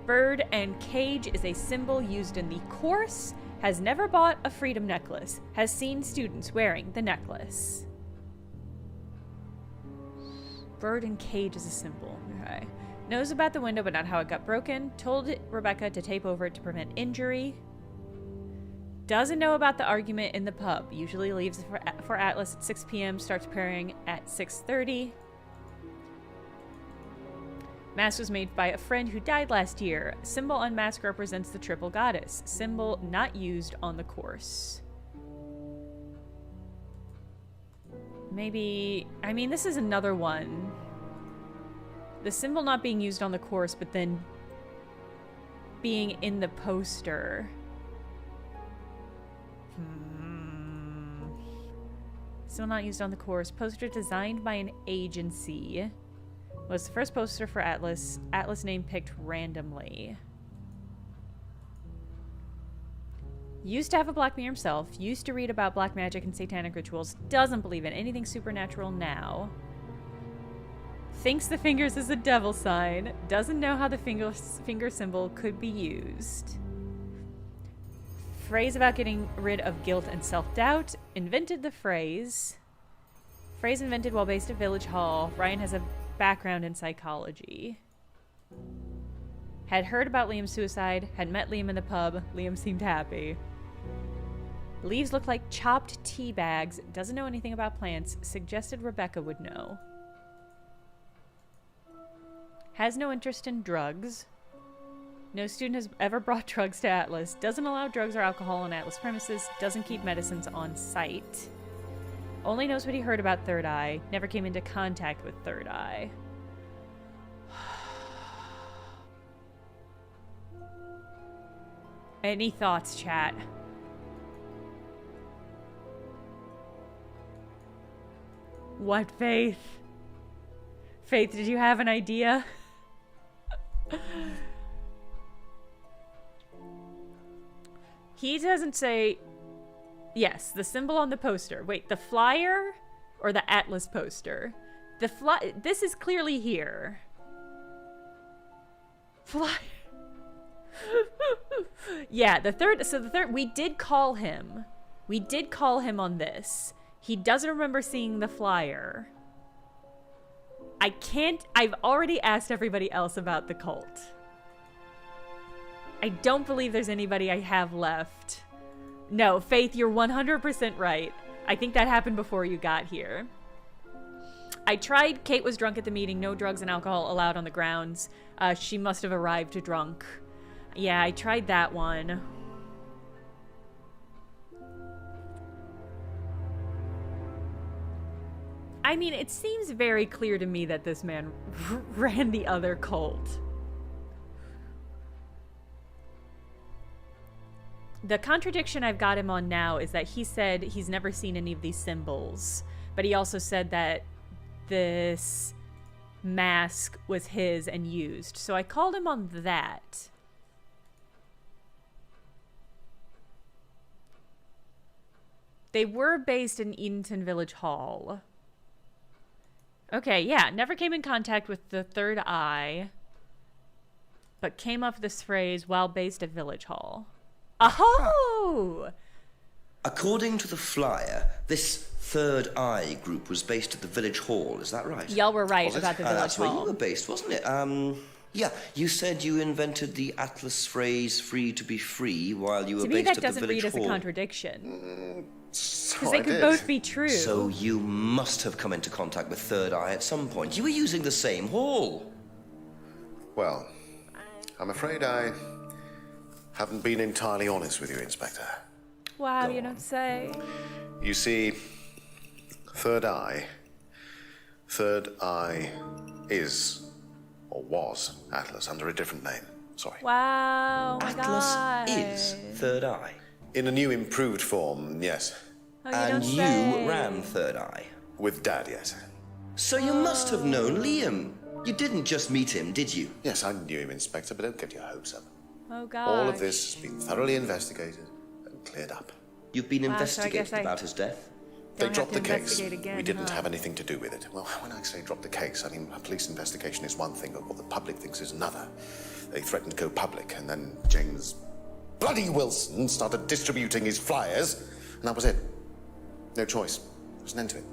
Bird and cage is a symbol used in the course. Has never bought a freedom necklace. Has seen students wearing the necklace. Bird and cage is a symbol. Okay. Knows about the window but not how it got broken. Told Rebecca to tape over it to prevent injury. Doesn't know about the argument in the pub. Usually leaves for Atlas at 6 p.m. Starts preparing at 6:30. Mask was made by a friend who died last year. Symbol on mask represents the triple goddess. Symbol not used on the course. Maybe... I mean, this is another one. The symbol not being used on the course, but then being in the poster. Symbol not used on the course. Poster designed by an agency. Was the first poster for Atlas. Atlas name picked randomly. Used to have a black mirror himself. Used to read about black magic and satanic rituals. Doesn't believe in anything supernatural now. Thinks the fingers is a devil sign. Doesn't know how the finger symbol could be used. Phrase about getting rid of guilt and self-doubt. Invented the phrase. Phrase invented while based at Village Hall. Ryan has a background in psychology. Had heard about Liam's suicide. Had met Liam in the pub. Liam seemed happy. Leaves look like chopped tea bags. Doesn't know anything about plants. Suggested Rebecca would know. Has no interest in drugs. No student has ever brought drugs to Atlas. Doesn't allow drugs or alcohol on Atlas premises. Doesn't keep medicines on site. Only knows what he heard about Third Eye. Never came into contact with Third Eye. Any thoughts, chat? What, Faith? Faith, did you have an idea? He doesn't say... Yes, the symbol on the poster. Wait, the flyer or the Atlas poster? This is clearly here. Flyer. Yeah, the third, we did call him. We did call him on this. He doesn't remember seeing the flyer. I've already asked everybody else about the cult. I don't believe there's anybody I have left. No, Faith, you're 100% right. I think that happened before you got here. I tried. Kate was drunk at the meeting. No drugs and alcohol allowed on the grounds. She must have arrived drunk. Yeah, I tried that one. I mean, it seems very clear to me that this man ran the other cult. The contradiction I've got him on now is that he said he's never seen any of these symbols, but he also said that this mask was his and used. So I called him on that. They were based in Edenton Village Hall. Okay, yeah, never came in contact with the Third Eye, but came up with this phrase while based at Village Hall. Oh! According to the flyer, this Third Eye group was based at the Village Hall, is that right? Y'all were right about the Village That's where Hall. you were based, wasn't it? Yeah, you said you invented the Atlas phrase, free to be free, while you were based at the Village Hall. To me, that doesn't read as a contradiction. So Because they could both be true. So you must have come into contact with Third Eye at some point. You were using the same hall. Well, I'm afraid I haven't been entirely honest with you, Inspector. Wow, you don't say. You see, Third Eye is Or was Atlas, under a different name. Sorry. Wow, my Atlas God. is Third Eye. In a new improved form, yes. Oh, And don't you say. ran Third Eye. With Dad, yes. So you must have known Liam. You didn't just meet him, did you? Yes, I knew him, Inspector, but don't get your hopes up. Oh, God. All of this has been thoroughly investigated and cleared up. You've been Wow, so I investigated guess I about his death? They Don't dropped the have to case. investigate again, We didn't huh? have anything to do with it. Well, when I say drop the case, I mean a police investigation is one thing, but what the public thinks is another. They threatened to go public, and then James bloody Wilson started distributing his flyers, and that was it. No choice. There was an end to it.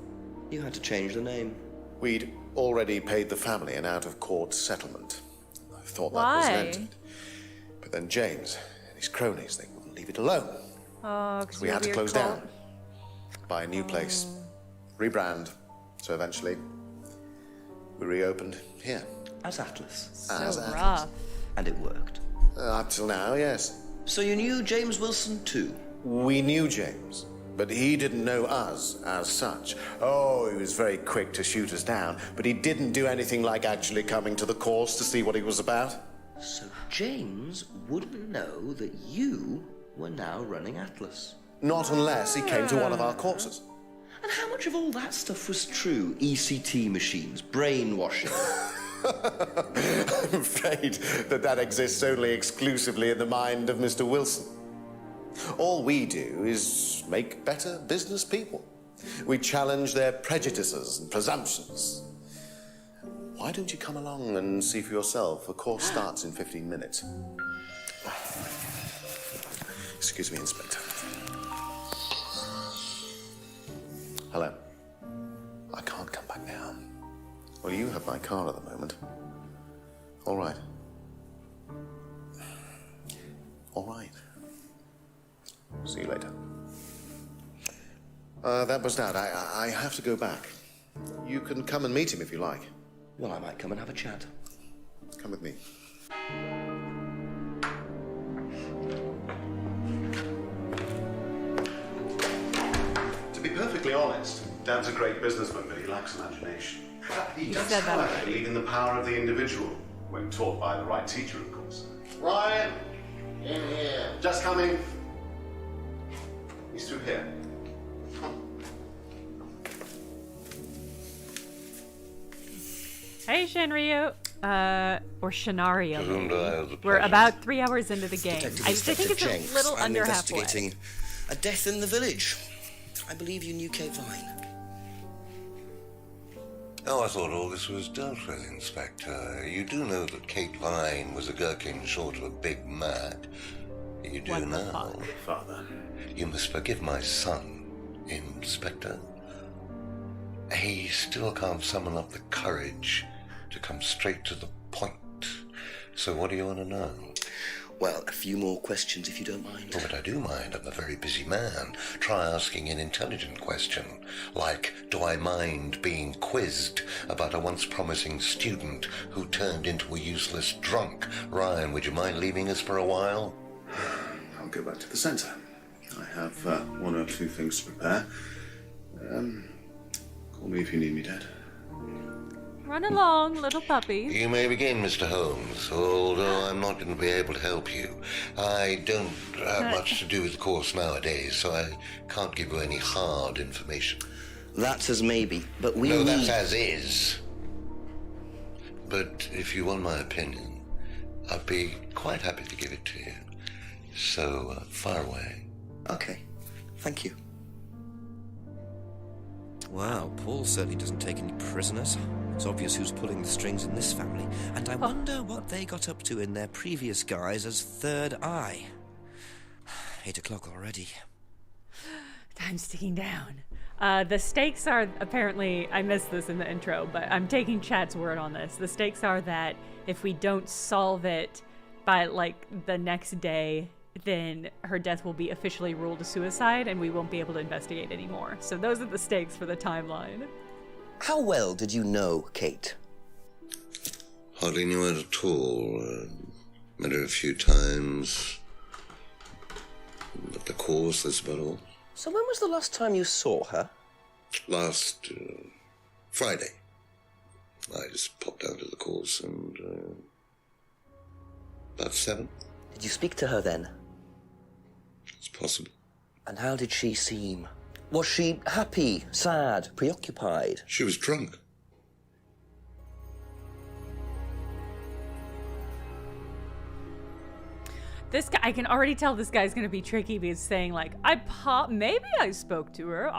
You had to change the name. We'd already paid the family an out-of-court settlement. I thought that was an end to Why? it. But then James and his cronies, they wouldn't leave it alone. Oh, because We had to close down, buy a new place, rebrand. So eventually, we reopened here. As Atlas. So As Atlas. rough. And it worked. Up till now, yes. So you knew James Wilson too? We knew James, but he didn't know us as such. Oh, he was very quick to shoot us down, but he didn't do anything like actually coming to the course to see what he was about. So James wouldn't know that you were now running Atlas. Not unless he came to one of our courses. And how much of all that stuff was true? ECT machines, brainwashing. I'm afraid that exists only exclusively in the mind of Mr. Wilson. All we do is make better business people. We challenge their prejudices and presumptions. Why don't you come along and see for yourself? The course starts in 15 minutes. Excuse me, Inspector. Hello. I can't come back now. Well, you have my car at the moment. All right. All right. See you later. That was Dad. I have to go back. You can come and meet him if you like. Well, I might come and have a chat. Come with me. To be perfectly honest, Dad's a great businessman, but he lacks imagination. He does, said that however, already. believe in the power of the individual, when taught by the right teacher, of course. Ryan! In here. Just coming. He's through here. Hey, Shinryu. Or Shinario. To whom do I owe the We're pleasure? about 3 hours into the game. Detective I think Inspector it's Jenks. a little I'm under halfway. investigating a death in the village. I believe you knew Kate Vine. Oh, I thought all this was dealt with, Inspector. You do know that Kate Vine was a gherkin short of a Big Mac. You do What the now. fuck? Father. You must forgive my son, Inspector. He still can't summon up the courage to come straight to the point. So what do you want to know? Well, a few more questions if you don't mind. Oh, but I do mind. I'm a very busy man. Try asking an intelligent question, like, do I mind being quizzed about a once promising student who turned into a useless drunk? Ryan, would you mind leaving us for a while? I'll go back to the centre. I have one or two things to prepare. Call me if you need me, Dad. Run along, little puppy. You may begin, Mr. Holmes, although I'm not going to be able to help you. I don't have much to do with the course nowadays, so I can't give you any hard information. That's as maybe, but we No, need... that's as is. But if you want my opinion, I'd be quite happy to give it to you. So, fire away. Okay, thank you. Wow, Paul certainly doesn't take any prisoners. It's obvious who's pulling the strings in this family, and I wonder what they got up to in their previous guise as Third Eye. 8 o'clock already. Time's ticking down. The stakes are apparently, I missed this in the intro, but I'm taking Chad's word on this. The stakes are that if we don't solve it by, like, the next day, then her death will be officially ruled a suicide and we won't be able to investigate anymore. So those are the stakes for the timeline. How well did you know Kate? Hardly knew her at all. Met her a few times. At the course, that's about all. So when was the last time you saw her? Last Friday. I just popped down to the course and, about 7. Did you speak to her then? It's possible. And how did she seem? Was she happy, sad, preoccupied? She was drunk. This guy, I can already tell this guy's gonna be tricky because saying like, maybe I spoke to her.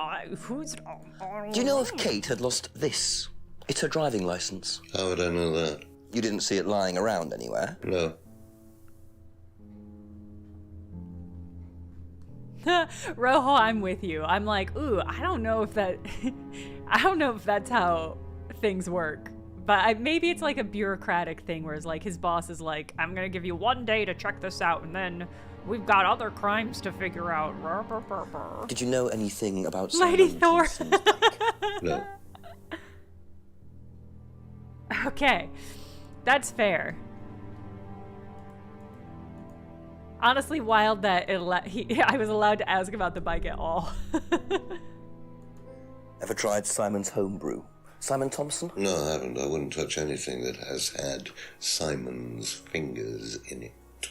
Do you know if Kate had lost this? It's her driving license. How would I know that? You didn't see it lying around anywhere? No. Rojo, I'm with you. I'm like, ooh, I don't know if that's how things work. But maybe it's like a bureaucratic thing where it's like his boss is like, I'm going to give you 1 day to check this out, and then we've got other crimes to figure out. Did you know anything about Lady Simon Thor? Thompson's bike? No. Okay, that's fair. Honestly, wild that I was allowed to ask about the bike at all. Ever tried Simon's homebrew? Simon Thompson? No, I haven't. I wouldn't touch anything that has had Simon's fingers in it.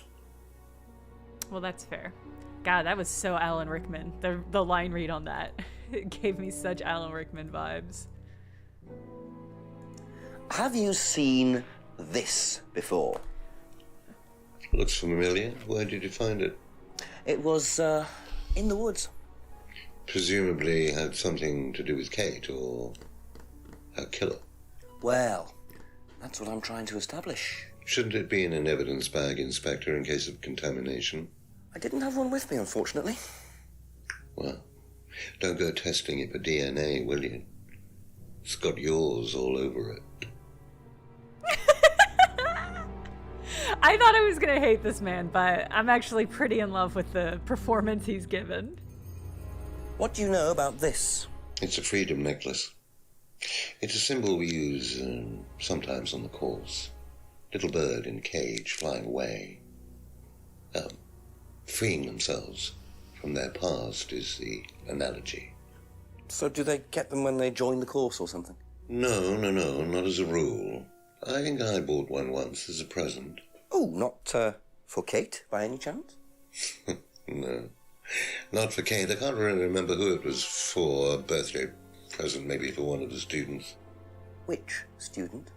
Well, that's fair. God, that was so Alan Rickman. The line read on that. It gave me such Alan Rickman vibes. Have you seen this before? Looks familiar. Where did you find it? It was, in the woods. Presumably had something to do with Kate or her killer. Well, that's what I'm trying to establish. Shouldn't it be in an evidence bag, Inspector, in case of contamination? I didn't have one with me, unfortunately. Well, don't go testing it for DNA, will you? It's got yours all over it. I thought I was going to hate this man, but I'm actually pretty in love with the performance he's given. What do you know about this? It's a freedom necklace. It's a symbol we use sometimes on the course. Little bird in cage flying away. Freeing themselves from their past is the analogy. So do they get them when they join the course or something? No, not as a rule. I think I bought one once as a present. Oh, not for Kate, by any chance? No, not for Kate. I can't really remember who it was for. A birthday present, maybe for one of the students. Which student?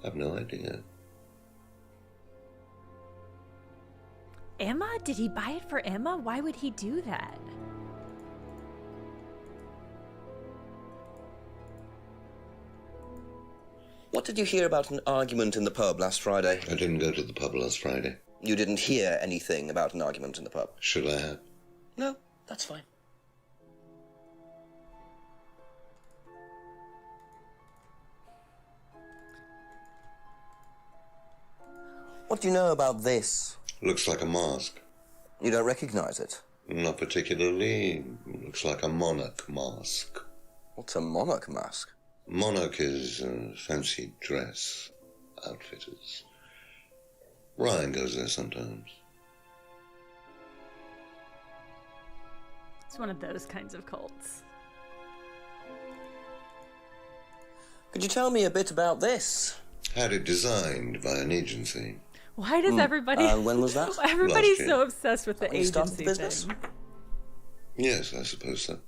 I've no idea. Emma? Did he buy it for Emma? Why would he do that? What did you hear about an argument in the pub last Friday? I didn't go to the pub last Friday. You didn't hear anything about an argument in the pub? Should I have? No, that's fine. What do you know about this? Looks like a mask. You don't recognize it? Not particularly. Looks like a monarch mask. What's a monarch mask? Monarch is fancy dress outfitters. Ryan goes there sometimes. It's one of those kinds of cults. Could you tell me a bit about this? Had it designed by an agency. Why does everybody... when was that? Everybody's so obsessed with the When you started agency the business? thing. Yes, I suppose so.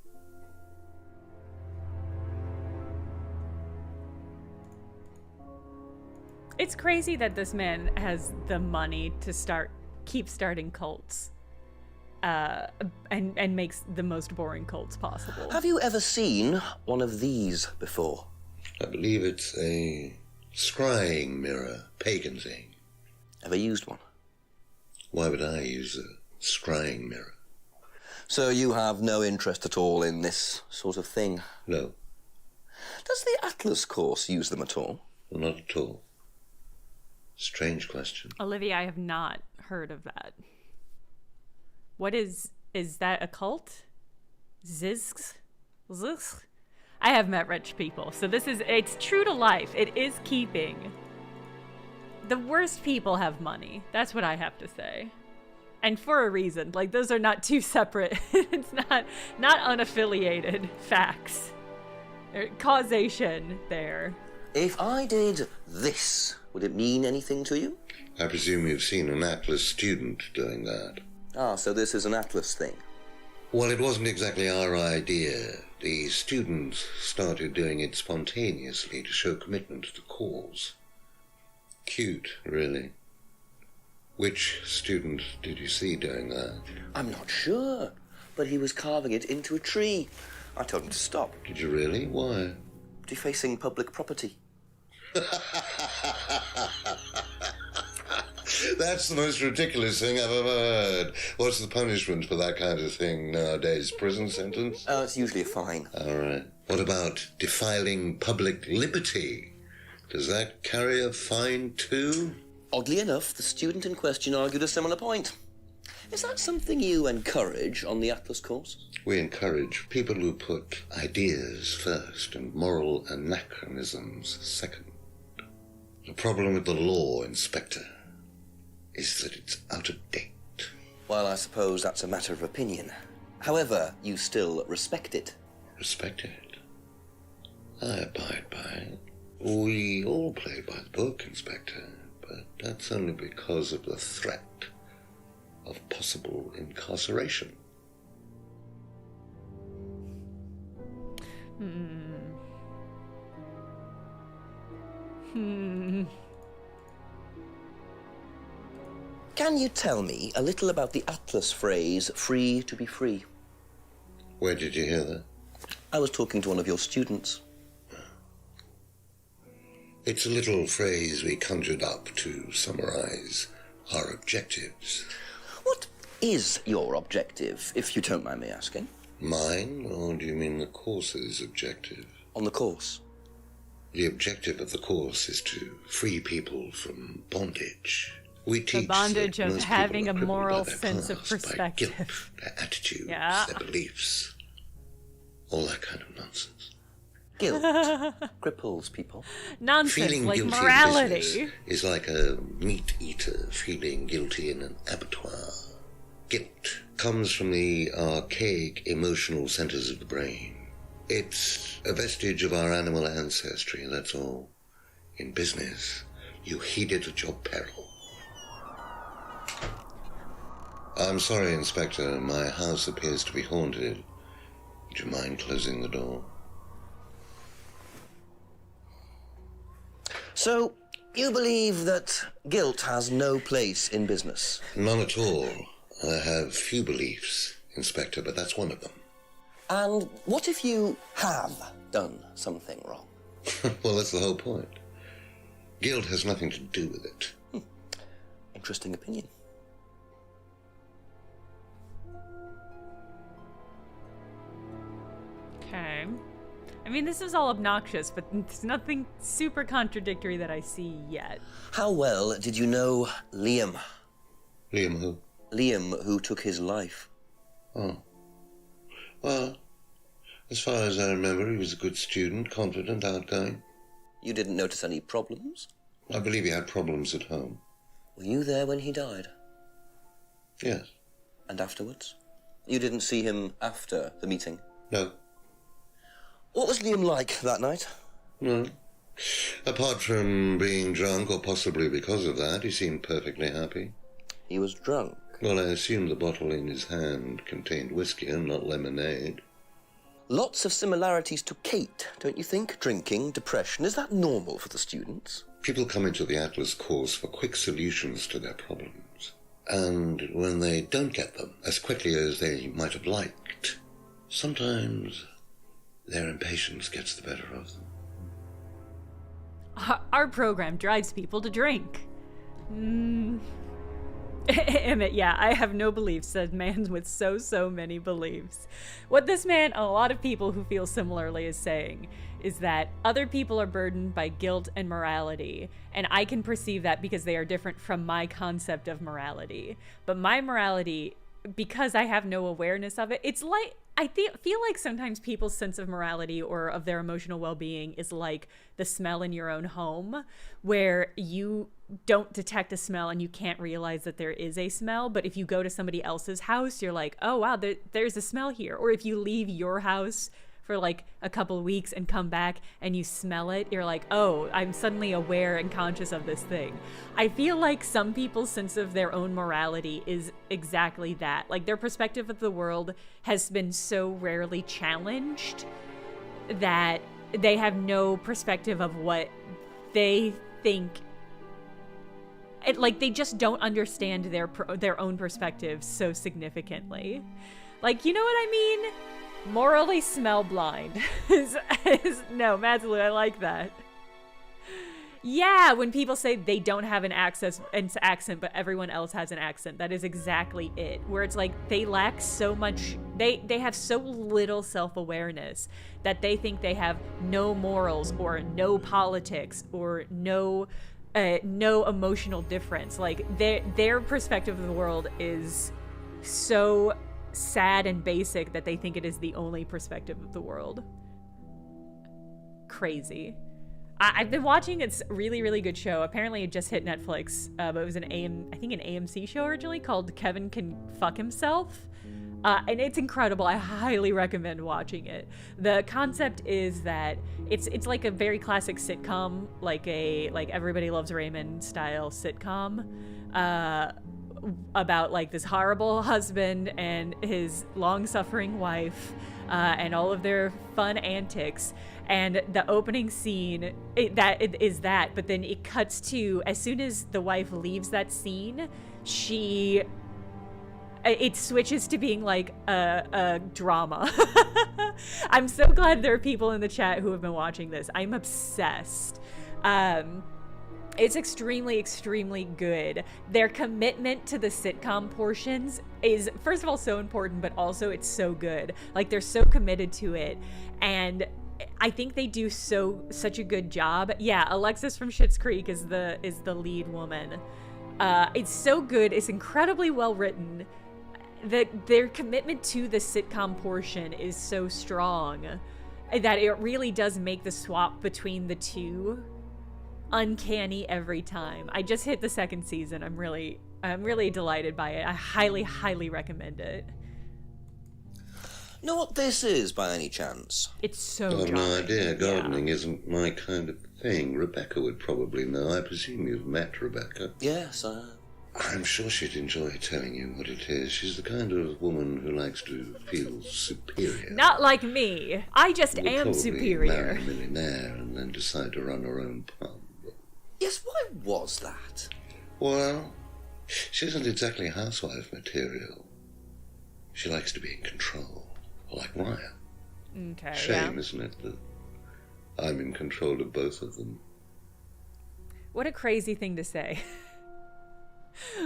It's crazy that this man has the money to keep starting cults, and makes the most boring cults possible. Have you ever seen one of these before? I believe it's a scrying mirror, pagan thing. Ever used one? Why would I use a scrying mirror? So you have no interest at all in this sort of thing? No. Does the Atlas course use them at all? Not at all. Strange question. Olivia, I have not heard of that. What is that a cult? Zizks? I have met rich people, so it's true to life. It is keeping. The worst people have money. That's what I have to say. And for a reason. Like, those are not two separate. It's not unaffiliated facts. Causation there. If I did this, would it mean anything to you? I presume you've seen an Atlas student doing that. Ah, so this is an Atlas thing. Well, it wasn't exactly our idea. The students started doing it spontaneously to show commitment to the cause. Cute, really. Which student did you see doing that? I'm not sure, but he was carving it into a tree. I told him to stop. Did you really? Why? Defacing public property. That's the most ridiculous thing I've ever heard. What's the punishment for that kind of thing nowadays? Prison sentence? It's usually a fine. All right. What about defiling public liberty? Does that carry a fine too? Oddly enough, the student in question argued a similar point. Is that something you encourage on the Atlas course? We encourage people who put ideas first and moral anachronisms second. The problem with the law, Inspector, is that it's out of date. Well, I suppose that's a matter of opinion. However, you still respect it. Respect it? I abide by it. We all play by the book, Inspector, but that's only because of the threat of possible incarceration. Can you tell me a little about the Atlas phrase, free to be free? Where did you hear that? I was talking to one of your students. It's a little phrase we conjured up to summarize our objectives. What is your objective, if you don't mind me asking? Mine, or do you mean the course's objective? On the course. The objective of the course is to free people from bondage. We teach The bondage that of most having people a are crippled moral by their sense of past, by perspective. guilt, their attitudes, Yeah. their beliefs, all that kind of nonsense. Guilt cripples people. Nonsense, Feeling like guilty in morality. business is like a meat eater feeling guilty in an abattoir. Guilt comes from the archaic emotional centers of the brain. It's a vestige of our animal ancestry, that's all. In business, you heed it at your peril. I'm sorry, Inspector. My house appears to be haunted. Would you mind closing the door? So, you believe that guilt has no place in business? None at all. I have few beliefs, Inspector, but that's one of them. And what if you have done something wrong? Well, that's the whole point. Guilt has nothing to do with it. Interesting opinion. Okay. I mean, this is all obnoxious, but there's nothing super contradictory that I see yet. How well did you know Liam? Liam who? Liam, who took his life. Oh. Well, as far as I remember, he was a good student, confident, outgoing. You didn't notice any problems? I believe he had problems at home. Were you there when he died? Yes. And afterwards? You didn't see him after the meeting? No. What was Liam like that night? No. Apart from being drunk, or possibly because of that, he seemed perfectly happy. He was drunk? Well, I assume the bottle in his hand contained whiskey and not lemonade. Lots of similarities to Kate, don't you think? Drinking, depression, is that normal for the students? People come into the Atlas course for quick solutions to their problems. And when they don't get them as quickly as they might have liked, sometimes their impatience gets the better of them. Our program drives people to drink. Emmett, yeah, I have no beliefs, said man with so many beliefs. What this man and a lot of people who feel similarly is saying is that other people are burdened by guilt and morality, and I can perceive that because they are different from my concept of morality. But my morality, because I have no awareness of it, it's like, feel like sometimes people's sense of morality or of their emotional well-being is like the smell in your own home, where you don't detect a smell and you can't realize that there is a smell. But if you go to somebody else's house, you're like, oh, wow, there's a smell here. Or if you leave your house for like a couple weeks and come back and you smell it, you're like, oh, I'm suddenly aware and conscious of this thing. I feel like some people's sense of their own morality is exactly that. Like their perspective of the world has been so rarely challenged that they have no perspective of what they think. Like they just don't understand their own perspectives so significantly. Like, you know what I mean? Morally smell blind. No, Madsloo, I like that. Yeah, when people say they don't have an accent, but everyone else has an accent, that is exactly it. Where it's like they lack so much, they have so little self-awareness that they think they have no morals or no politics or no emotional difference. Like their perspective of the world is so sad and basic that they think it is the only perspective of the world. Crazy. I've been watching. It's really, really good show. Apparently it just hit Netflix, but it was an AMC show originally called Kevin Can Fuck Himself. And it's incredible. I highly recommend watching it. The concept is that it's like a very classic sitcom, like Everybody Loves Raymond style sitcom, about like this horrible husband and his long-suffering wife, and all of their fun antics. And the opening scene is that, but then it cuts to, as soon as the wife leaves that scene, it switches to being like a drama. I'm so glad there are people in the chat who have been watching this. I'm obsessed. It's extremely, extremely good. Their commitment to the sitcom portions is, first of all, so important, but also it's so good. Like, they're so committed to it. And I think they do such a good job. Yeah, Alexis from Schitt's Creek is the lead woman. It's so good. It's incredibly well written. Their commitment to the sitcom portion is so strong that it really does make the swap between the two uncanny every time. I just hit the second season. I'm really delighted by it. I highly, highly recommend it. Know what this is, by any chance? It's so I have no jarring. idea. Gardening isn't my kind of thing. Rebecca would probably know. I presume you've met Rebecca. Yes, I'm sure she'd enjoy telling you what it is. She's the kind of woman who likes to feel superior. Not like me. I just Would am probably superior. marry a millionaire and then decide to run her own pub. Yes, why was that? Well, she isn't exactly housewife material. She likes to be in control, like Ryan. Okay, Shame, isn't it, that I'm in control of both of them? What a crazy thing to say.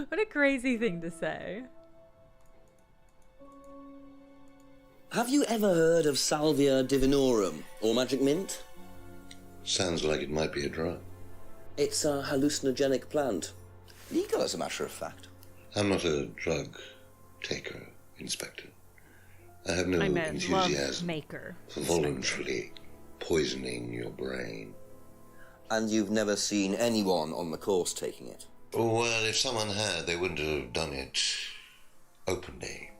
What a crazy thing to say. Have you ever heard of Salvia divinorum, or magic mint? Sounds like it might be a drug. It's a hallucinogenic plant. Legal, as a matter of fact. I'm not a drug taker, Inspector. I have no I'm a enthusiasm love maker. for voluntarily poisoning your brain. And you've never seen anyone on the course taking it? Well, if someone had, they wouldn't have done it openly.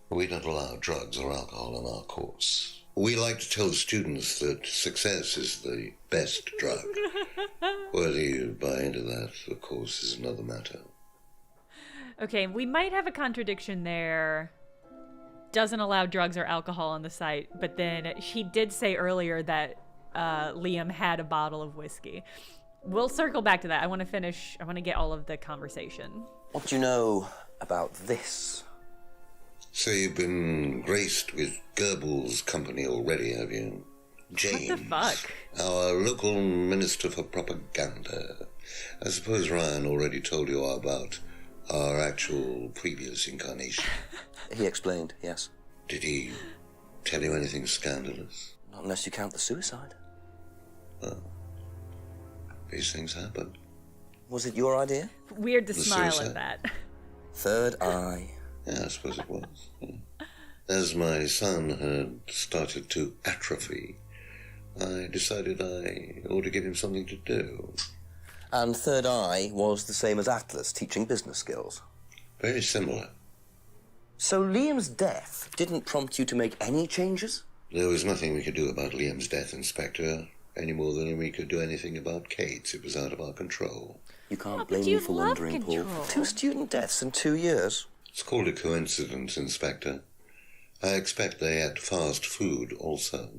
We don't allow drugs or alcohol on our course. We like to tell students that success is the best drug. Whether you buy into that, of course, is another matter. Okay, we might have a contradiction there. Doesn't allow drugs or alcohol on the site, but then he did say earlier that Liam had a bottle of whiskey. We'll circle back to that. I want to get all of the conversation. What do you know about this? So you've been graced with Goebbels' company already, have you? James. What the fuck? Our local minister for propaganda. I suppose Ryan already told you all about our actual previous incarnation. He explained, yes. Did he tell you anything scandalous? Not unless you count the suicide. Well, these things happen. Was it your idea? Weird to The smile suicide? at that. Third eye. Yeah, I suppose it was. Yeah. As my son had started to atrophy, I decided I ought to give him something to do. And third eye was the same as Atlas, teaching business skills. Very similar. So Liam's death didn't prompt you to make any changes? There was nothing we could do about Liam's death, Inspector, any more than we could do anything about Kate's. It was out of our control. You can't Oh, blame but me you for love wondering, Paul. control. 2 student deaths in 2 years. It's called a coincidence, Inspector. I expect they ate fast food also.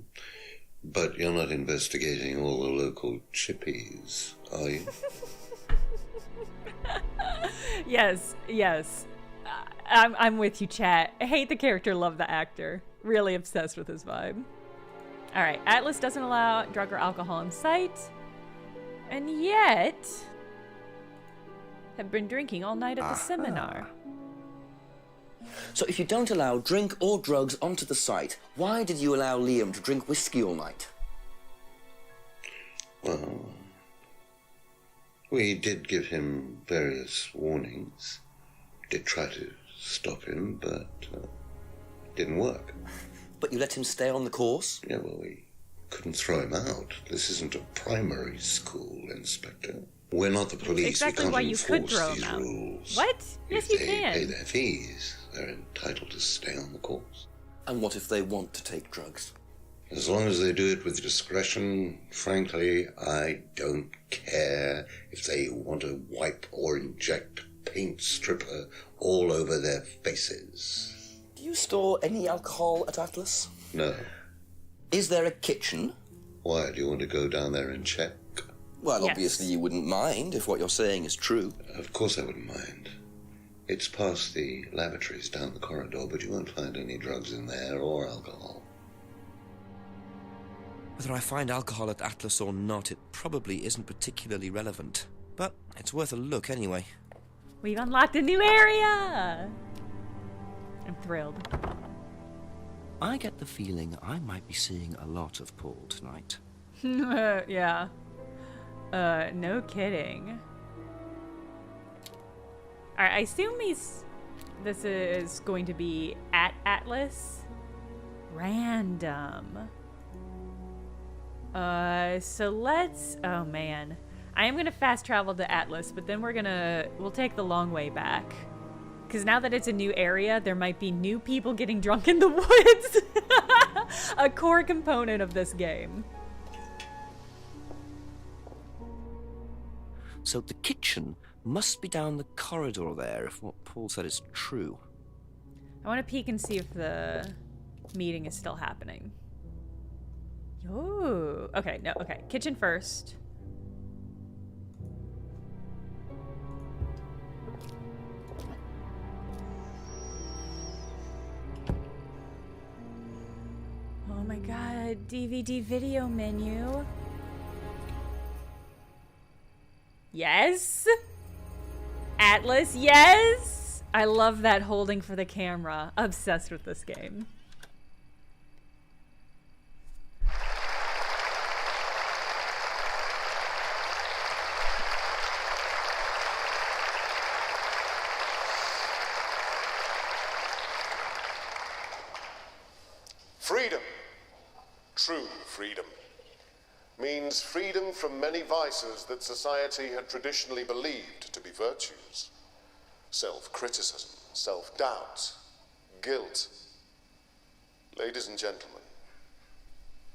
But you're not investigating all the local chippies, are you? Yes. I'm with you, chat. I hate the character, love the actor. Really obsessed with his vibe. All right, Atlas doesn't allow drug or alcohol in sight. And yet, have been drinking all night at the seminar. So if you don't allow drink or drugs onto the site, why did you allow Liam to drink whiskey all night? Well, we did give him various warnings. Did try to stop him, but didn't work. But you let him stay on the course? Yeah, well, we couldn't throw him out. This isn't a primary school, Inspector. We're not the police. Exactly we can't why you could enforce throw these him out. rules. What? Yes, you If they can. pay their fees, they're entitled to stay on the course. And what if they want to take drugs? As long as they do it with discretion, frankly, I don't care if they want to wipe or inject paint stripper all over their faces. Do you store any alcohol at Atlas? No. Is there a kitchen? Why, do you want to go down there and check? Well, Yes. obviously you wouldn't mind if what you're saying is true. Of course I wouldn't mind. It's past the lavatories down the corridor, but you won't find any drugs in there or alcohol. Whether I find alcohol at Atlas or not, it probably isn't particularly relevant. But it's worth a look anyway. We've unlocked a new area! I'm thrilled. I get the feeling I might be seeing a lot of Paul tonight. Yeah. No kidding. Alright, I assume this is going to be at Atlas. Random. So let's, oh man. I am gonna fast travel to Atlas, but then we'll take the long way back. Because now that it's a new area, there might be new people getting drunk in the woods. A core component of this game. So the kitchen must be down the corridor there, if what Paul said is true. I want to peek and see if the meeting is still happening. Ooh. Okay, no, okay. Kitchen first. Oh my god, DVD video menu. Yes! Atlas, yes! I love that holding for the camera. Obsessed with this game. Freedom, true freedom, means freedom from many vices that society had traditionally believed to be virtues. Self-criticism, self-doubt, guilt. Ladies and gentlemen,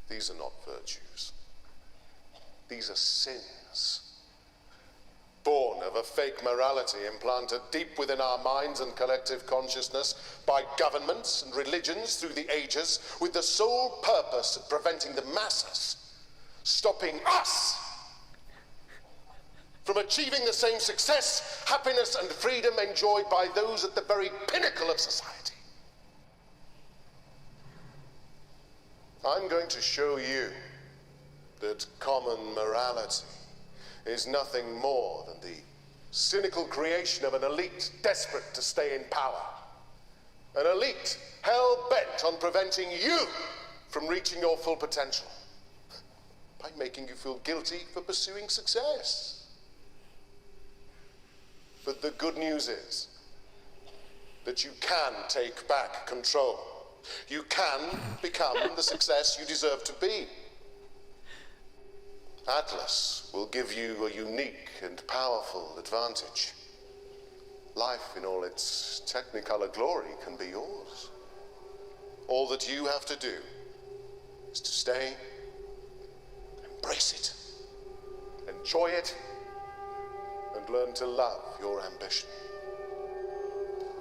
these are not virtues. These are sins. Born of a fake morality implanted deep within our minds and collective consciousness by governments and religions through the ages, with the sole purpose of preventing the masses, stopping us from achieving the same success, happiness, and freedom enjoyed by those at the very pinnacle of society. I'm going to show you that common morality is nothing more than the cynical creation of an elite desperate to stay in power. An elite hell-bent on preventing you from reaching your full potential by making you feel guilty for pursuing success. But the good news is that you can take back control. You can become the success you deserve to be. Atlas will give you a unique and powerful advantage. Life in all its technicolor glory can be yours. All that you have to do is to stay, embrace it, enjoy it, and learn to love your ambition.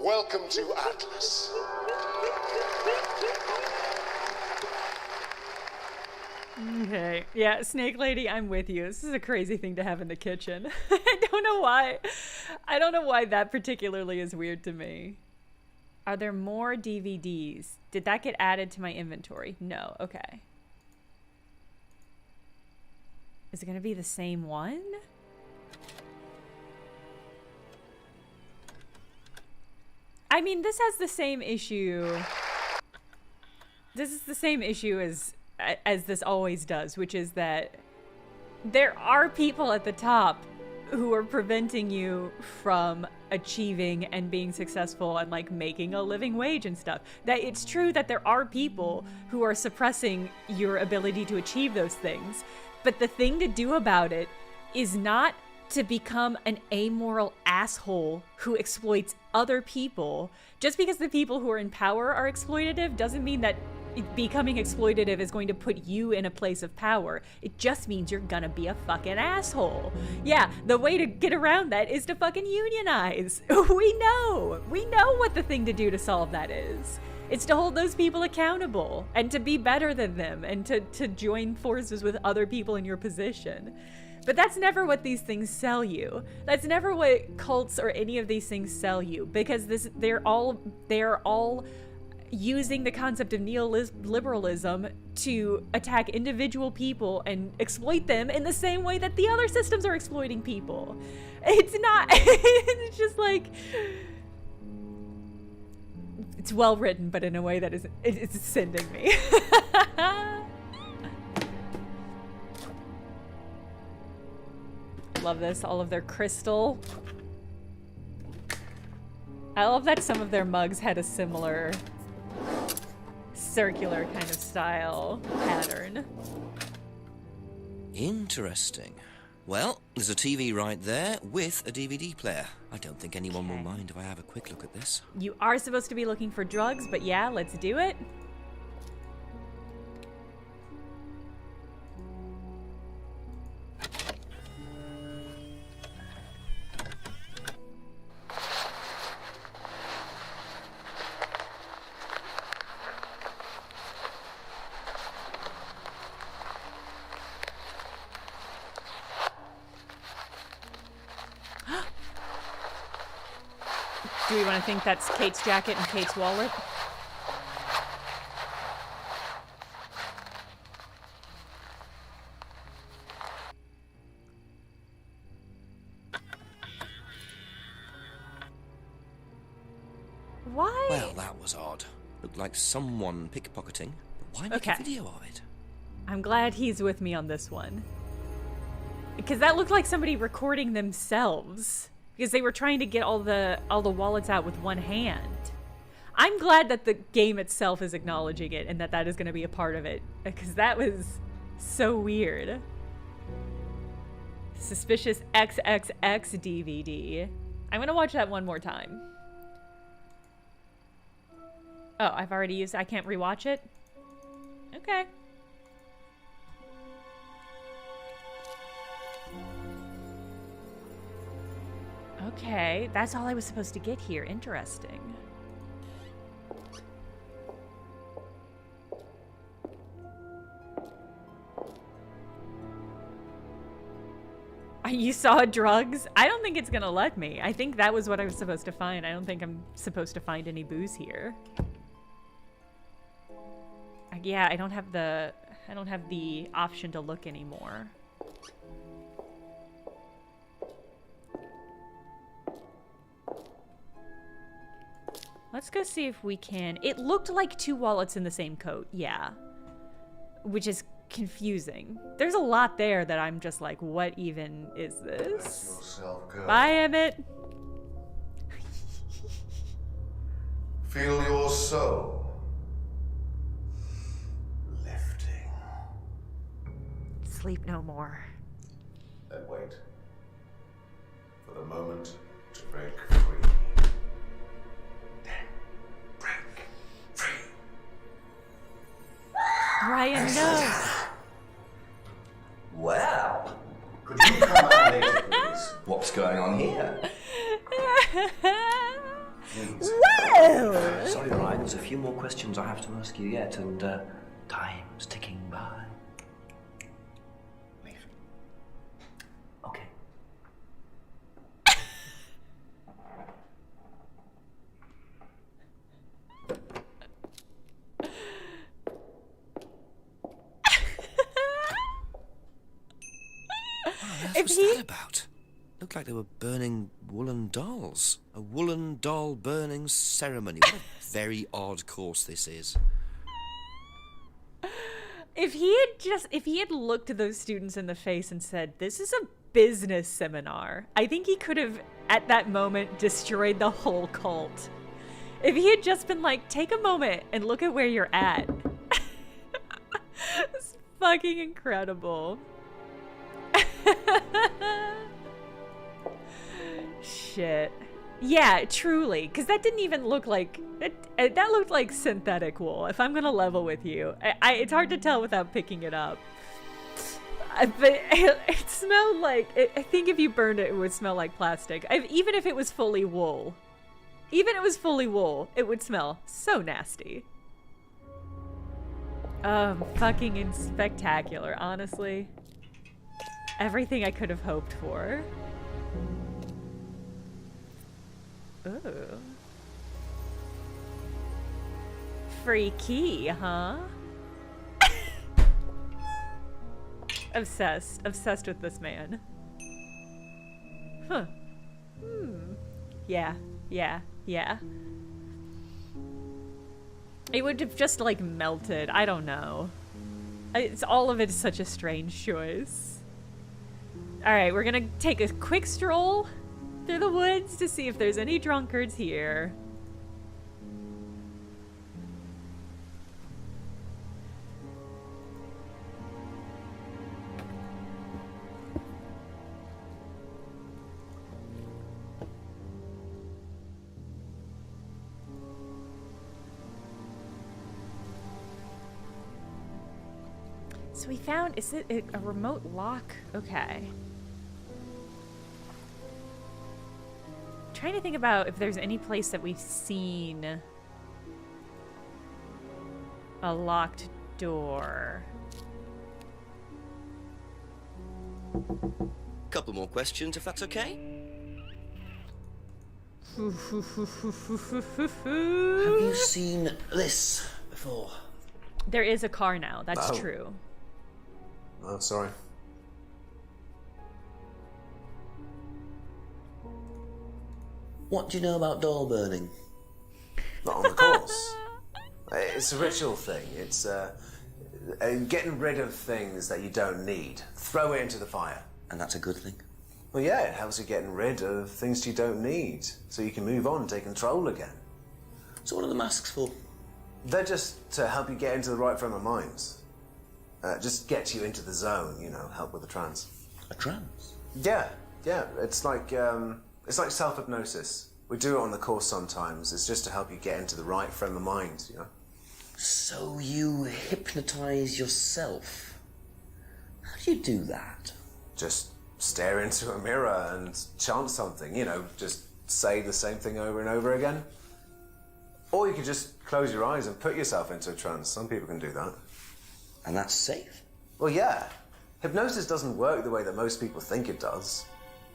Welcome to Atlas. Okay, yeah, Snake Lady, I'm with you. This is a crazy thing to have in the kitchen. I don't know why. I don't know why that particularly is weird to me. Are there more DVDs? Did that get added to my inventory? No, okay. Is it gonna be the same one? I mean, this has the same issue. This is the same issue as this always does, which is that there are people at the top who are preventing you from achieving and being successful and like making a living wage and stuff. That it's true that there are people who are suppressing your ability to achieve those things, but the thing to do about it is not to become an amoral asshole who exploits other people. Just because the people who are in power are exploitative doesn't mean that becoming exploitative is going to put you in a place of power. It just means you're gonna be a fucking asshole. Yeah, the way to get around that is to fucking unionize. We know what the thing to do to solve that is. It's to hold those people accountable and to be better than them and to join forces with other people in your position. But that's never what these things sell you. That's never what cults or any of these things sell you, because they're all using the concept of neoliberalism to attack individual people and exploit them in the same way that the other systems are exploiting people. It's not, it's just like, it's well written, but in a way that it's sending me. Love this, all of their crystal. I love that some of their mugs had a similar circular kind of style pattern. Interesting. Well, there's a TV right there with a DVD player. I don't think anyone will mind if I have a quick look at this. You are supposed to be looking for drugs, but yeah, let's do it. Do we want to think that's Kate's jacket and Kate's wallet? Why? Well, that was odd. Looked like someone pickpocketing, but why make a video of it? I'm glad he's with me on this one. Because that looked like somebody recording themselves. Because they were trying to get all the wallets out with one hand. I'm glad that the game itself is acknowledging it and that is going to be a part of it. Because that was so weird. Suspicious XXX DVD. I'm going to watch that one more time. Oh, I've already used it. I can't rewatch it? Okay. Okay, that's all I was supposed to get here. Interesting. You saw drugs? I don't think it's gonna let me. I think that was what I was supposed to find. I don't think I'm supposed to find any booze here. Yeah, I don't have the option to look anymore. Let's go see if we can. It looked like two wallets in the same coat, yeah. Which is confusing. There's a lot there that I'm just like, what even is this? Bye, Emmett. Feel your soul lifting. Sleep no more. Then wait for the moment to break free. Ryan, no. Well, could you come out later, please? What's going on here? Well. Sorry, Ryan, there's a few more questions I have to ask you yet, and time's ticking by. Leave. Okay. What's that about? Looked like they were burning woolen dolls. A woolen doll burning ceremony. What a very odd course this is. If he had looked at those students in the face and said, "This is a business seminar," I think he could have, at that moment, destroyed the whole cult. If he had just been like, "Take a moment and look at where you're at." It's fucking incredible. Shit. Yeah, truly, because that didn't even look like that looked like synthetic wool. If I'm gonna level with you, it's hard to tell without picking it up. But it smelled like I think if you burned it, it would smell like plastic. Even if it was fully wool, it would smell so nasty. Fucking spectacular, honestly. Everything I could have hoped for. Ooh. Freaky, huh? Obsessed with this man. Huh. Yeah. It would have just like melted. I don't know. All of it is such a strange choice. Alright, we're gonna take a quick stroll through the woods to see if there's any drunkards here. So we found, is it a remote lock? Okay. Trying to think about if there's any place that we've seen a locked door. Couple more questions, if that's okay. Have you seen this before? There is a car now, that's Oh. true. Oh, sorry. What do you know about doll burning? Not on the course. It's a ritual thing. It's getting rid of things that you don't need. Throw it into the fire. And that's a good thing? Well, yeah, it helps you getting rid of things you don't need, so you can move on and take control again. So what are the masks for? They're just to help you get into the right frame of mind. Just get you into the zone, you know, help with the trance. A trance? Yeah. It's like self-hypnosis. We do it on the course sometimes. It's just to help you get into the right frame of mind, you know. So you hypnotize yourself? How do you do that? Just stare into a mirror and chant something, you know, just say the same thing over and over again. Or you could just close your eyes and put yourself into a trance. Some people can do that. And that's safe? Well, yeah. Hypnosis doesn't work the way that most people think it does.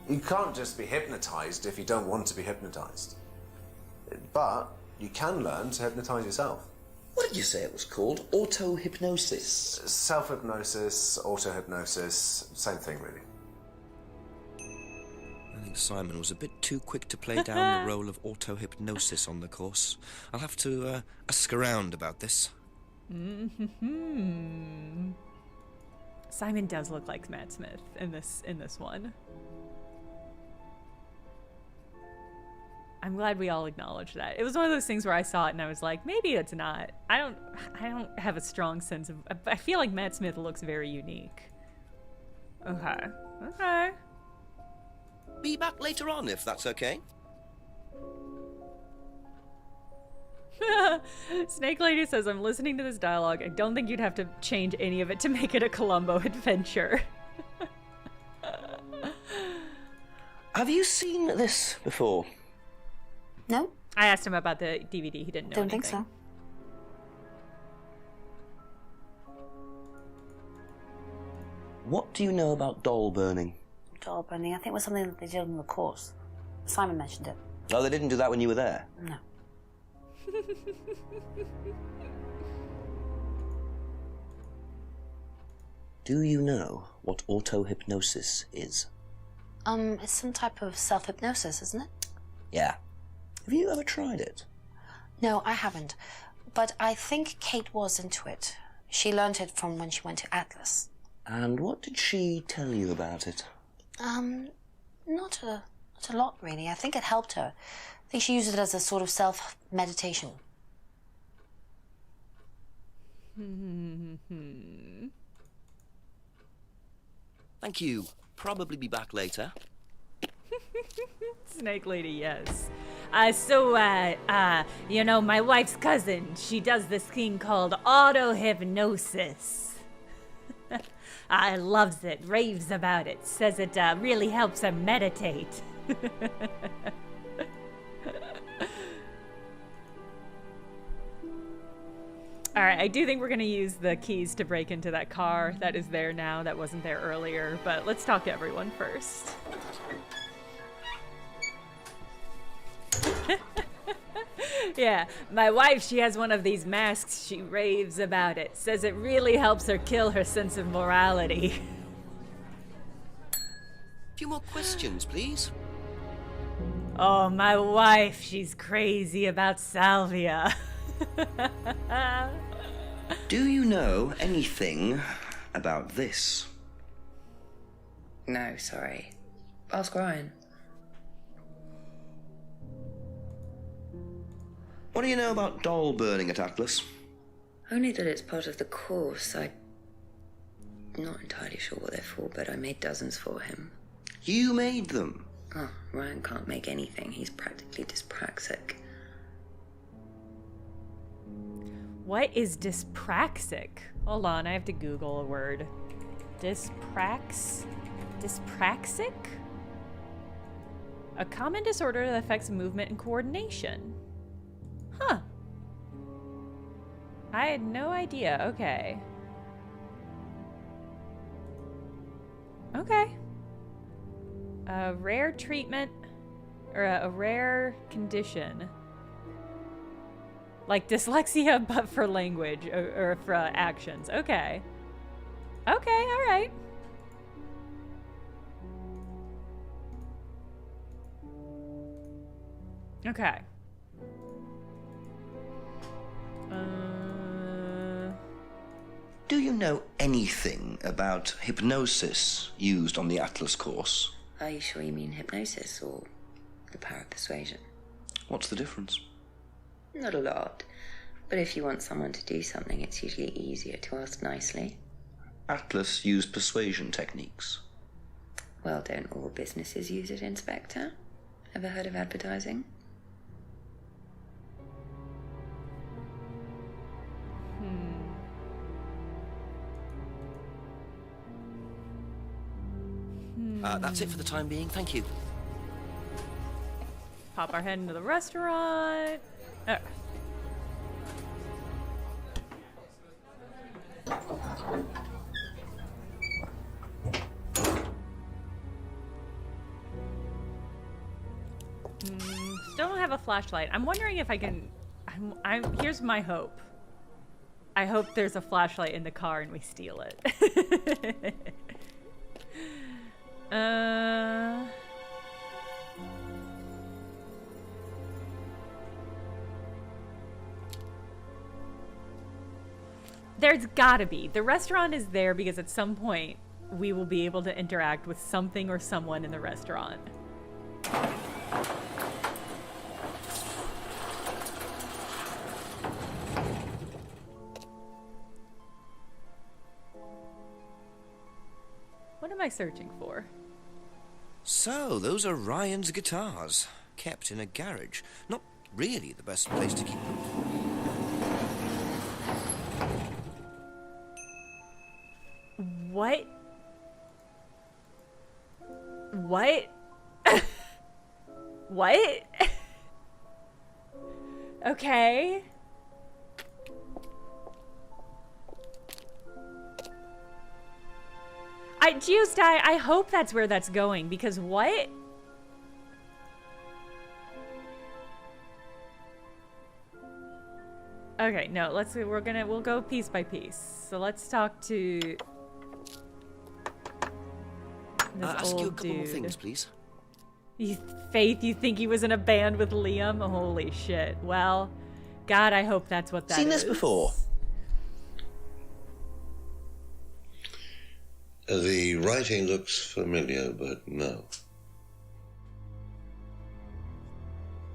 You can't just be hypnotized if you don't want to be hypnotized. But you can learn to hypnotize yourself. What did you say it was called? Auto-hypnosis? Self-hypnosis, auto-hypnosis, same thing, really. I think Simon was a bit too quick to play down the role of auto-hypnosis on the course. I'll have to ask around about this. Simon does look like Matt Smith in this one. I'm glad we all acknowledged that. It was one of those things where I saw it and I was like, maybe it's not. I don't have a strong sense of. I feel like Matt Smith looks very unique. Okay. Be back later on, if that's okay. Snake Lady says, I'm listening to this dialogue. I don't think you'd have to change any of it to make it a Columbo adventure. Have you seen this before? No. I asked him about the DVD. He didn't know Don't anything. think so. What do you know about doll burning? Doll burning, I think it was something that they did on the course. Simon mentioned it. Oh, they didn't do that when you were there? No. Do you know what auto-hypnosis is? It's some type of self-hypnosis, isn't it? Yeah. Have you ever tried it? No, I haven't. But I think Kate was into it. She learned it from when she went to Atlas. And what did she tell you about it? Not a lot, really. I think it helped her. I think she used it as a sort of self-meditation. Thank you. Probably be back later. Snake Lady, yes. You know, my wife's cousin, she does this thing called auto-hypnosis. I loves it, raves about it, says it really helps her meditate. Alright, I do think we're going to use the keys to break into that car that is there now, that wasn't there earlier, but let's talk to everyone first. Yeah, my wife, she has one of these masks, she raves about it, says it really helps her kill her sense of morality. A few more questions, please. Oh, my wife, she's crazy about salvia. Do you know anything about this? No, sorry. Ask Ryan. What do you know about doll burning at Atlas? Only that it's part of the course. I'm not entirely sure what they're for, but I made dozens for him. You made them? Oh, Ryan can't make anything. He's practically dyspraxic. What is dyspraxic? Hold on, I have to Google a word. Dyspraxic? A common disorder that affects movement and coordination. Huh. I had no idea. Okay. Okay. A rare treatment, or a rare condition. Like dyslexia, but for language, or for actions. Okay. Okay, alright. Okay. Do you know anything about hypnosis used on the Atlas course? Are you sure you mean hypnosis or the power of persuasion? What's the difference? Not a lot. But if you want someone to do something, it's usually easier to ask nicely. Atlas used persuasion techniques. Well, don't all businesses use it, Inspector? Ever heard of advertising? That's it for the time being. Thank you. Pop our head into the restaurant. Still don't have a flashlight. I'm wondering if I can... here's my hope. I hope there's a flashlight in the car and we steal it. There's gotta be. The restaurant is there because at some point we will be able to interact with something or someone in the restaurant. What am I searching for? So, those are Ryan's guitars, kept in a garage. Not really the best place to keep them. What? What? What? Okay. Geosty, I hope that's where that's going, because what? Okay, no, we'll go piece by piece. So let's talk to this Ask you a old couple more dude. things, please. Faith, you think he was in a band with Liam? Holy shit. Well, God, I hope that's what that is. Seen this before? The writing looks familiar, but no.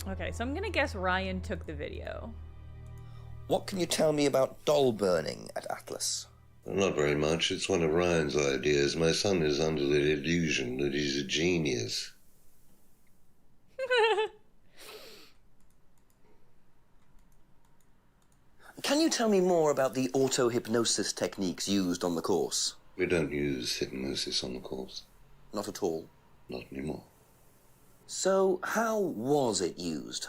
Okay, so I'm gonna guess Ryan took the video. What can you tell me about doll burning at Atlas? Not very much. It's one of Ryan's ideas. My son is under the illusion that he's a genius. Can you tell me more about the auto-hypnosis techniques used on the course? We don't use hypnosis on the course. Not at all. Not anymore. So, how was it used?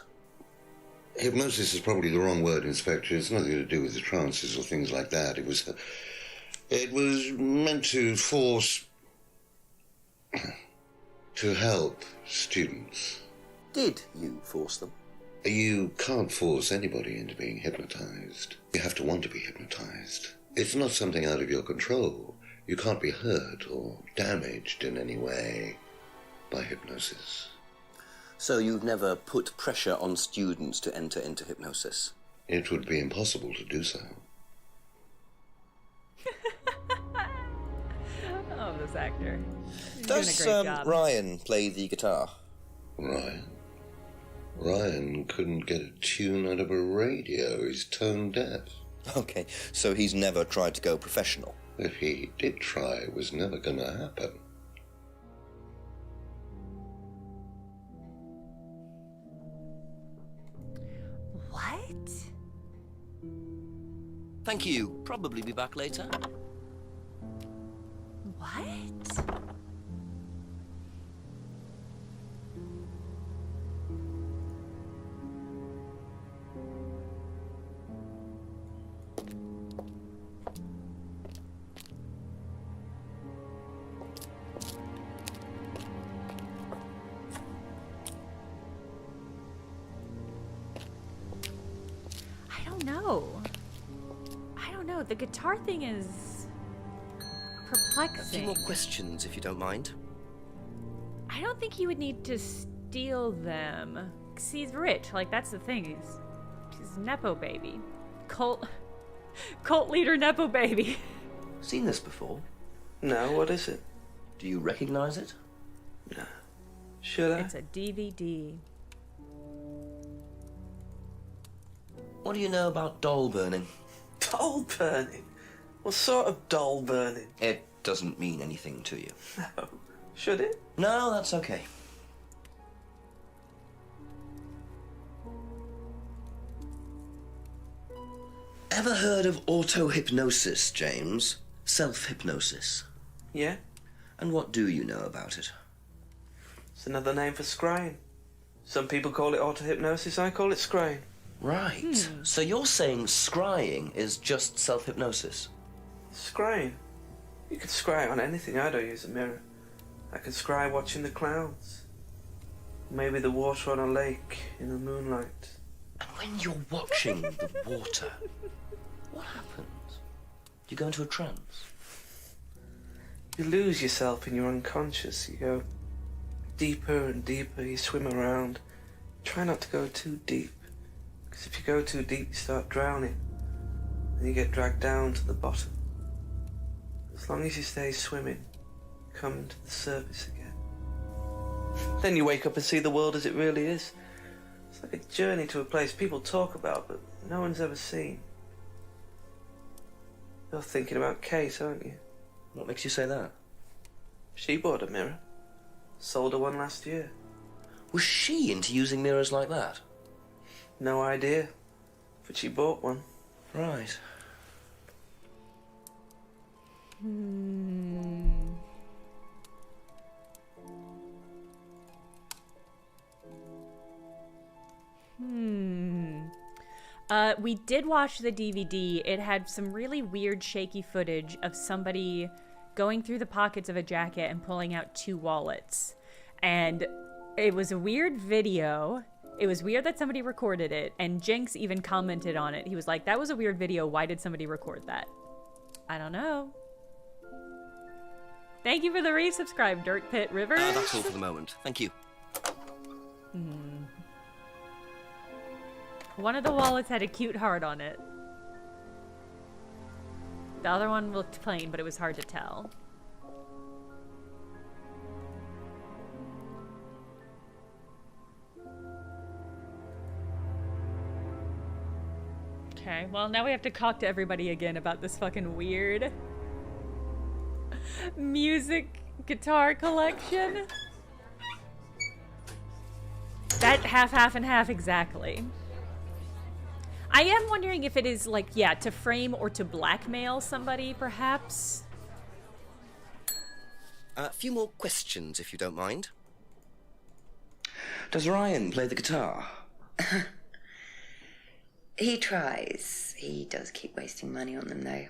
Hypnosis is probably the wrong word, Inspector. It's nothing to do with the trances or things like that. It was meant to force... to help students. Did you force them? You can't force anybody into being hypnotized. You have to want to be hypnotized. It's not something out of your control. You can't be hurt or damaged in any way by hypnosis. So you've never put pressure on students to enter into hypnosis? It would be impossible to do so. Oh, this actor. He's Does doing a great job. Ryan play the guitar? Ryan couldn't get a tune out of a radio. He's tone deaf. Okay, so he's never tried to go professional? If he did try, it was never going to happen. What? Thank you. Probably be back later. What? I don't know. The guitar thing is perplexing. A few more questions, if you don't mind. I don't think he would need to steal them. 'Cause he's rich. Like, that's the thing. He's Nepo baby. Cult leader Nepo baby. Seen this before? No, what is it? Do you recognize it? No. Should I? It's a DVD. What do you know about doll burning? Doll burning? What sort of doll burning? It doesn't mean anything to you. No. Should it? No, that's okay. Ever heard of auto-hypnosis, James? Self-hypnosis. Yeah. And what do you know about it? It's another name for scrying. Some people call it auto-hypnosis, I call it scrying. Right. So you're saying scrying is just self-hypnosis? Scrying? You can scry on anything. I don't use a mirror. I can scry watching the clouds. Maybe the water on a lake in the moonlight. And when you're watching the water, what happens? Do you go into a trance? You lose yourself in your unconscious. You go deeper and deeper. You swim around. Try not to go too deep. Because if you go too deep, you start drowning. And you get dragged down to the bottom. As long as you stay swimming, you come to the surface again. Then you wake up and see the world as it really is. It's like a journey to a place people talk about, but no one's ever seen. You're thinking about Kate, aren't you? What makes you say that? She bought a mirror. Sold her one last year. Was she into using mirrors like that? No idea. But she bought one. Right. We did watch the DVD. It had some really weird, shaky footage of somebody going through the pockets of a jacket and pulling out 2 wallets. And it was a weird video. It was weird that somebody recorded it. And Jinx even commented on it. He was like, that was a weird video. Why did somebody record that? I don't know. Thank you for the resubscribe, Dirt Pit Rivers. That's all for the moment. Thank you. One of the wallets had a cute heart on it. The other one looked plain, but it was hard to tell. Okay, well, now we have to talk to everybody again about this fucking weird music guitar collection. That half and half exactly. I am wondering if it is like, yeah, to frame or to blackmail somebody, perhaps. A few more questions, if you don't mind. Does Ryan play the guitar? He tries. He does keep wasting money on them, though.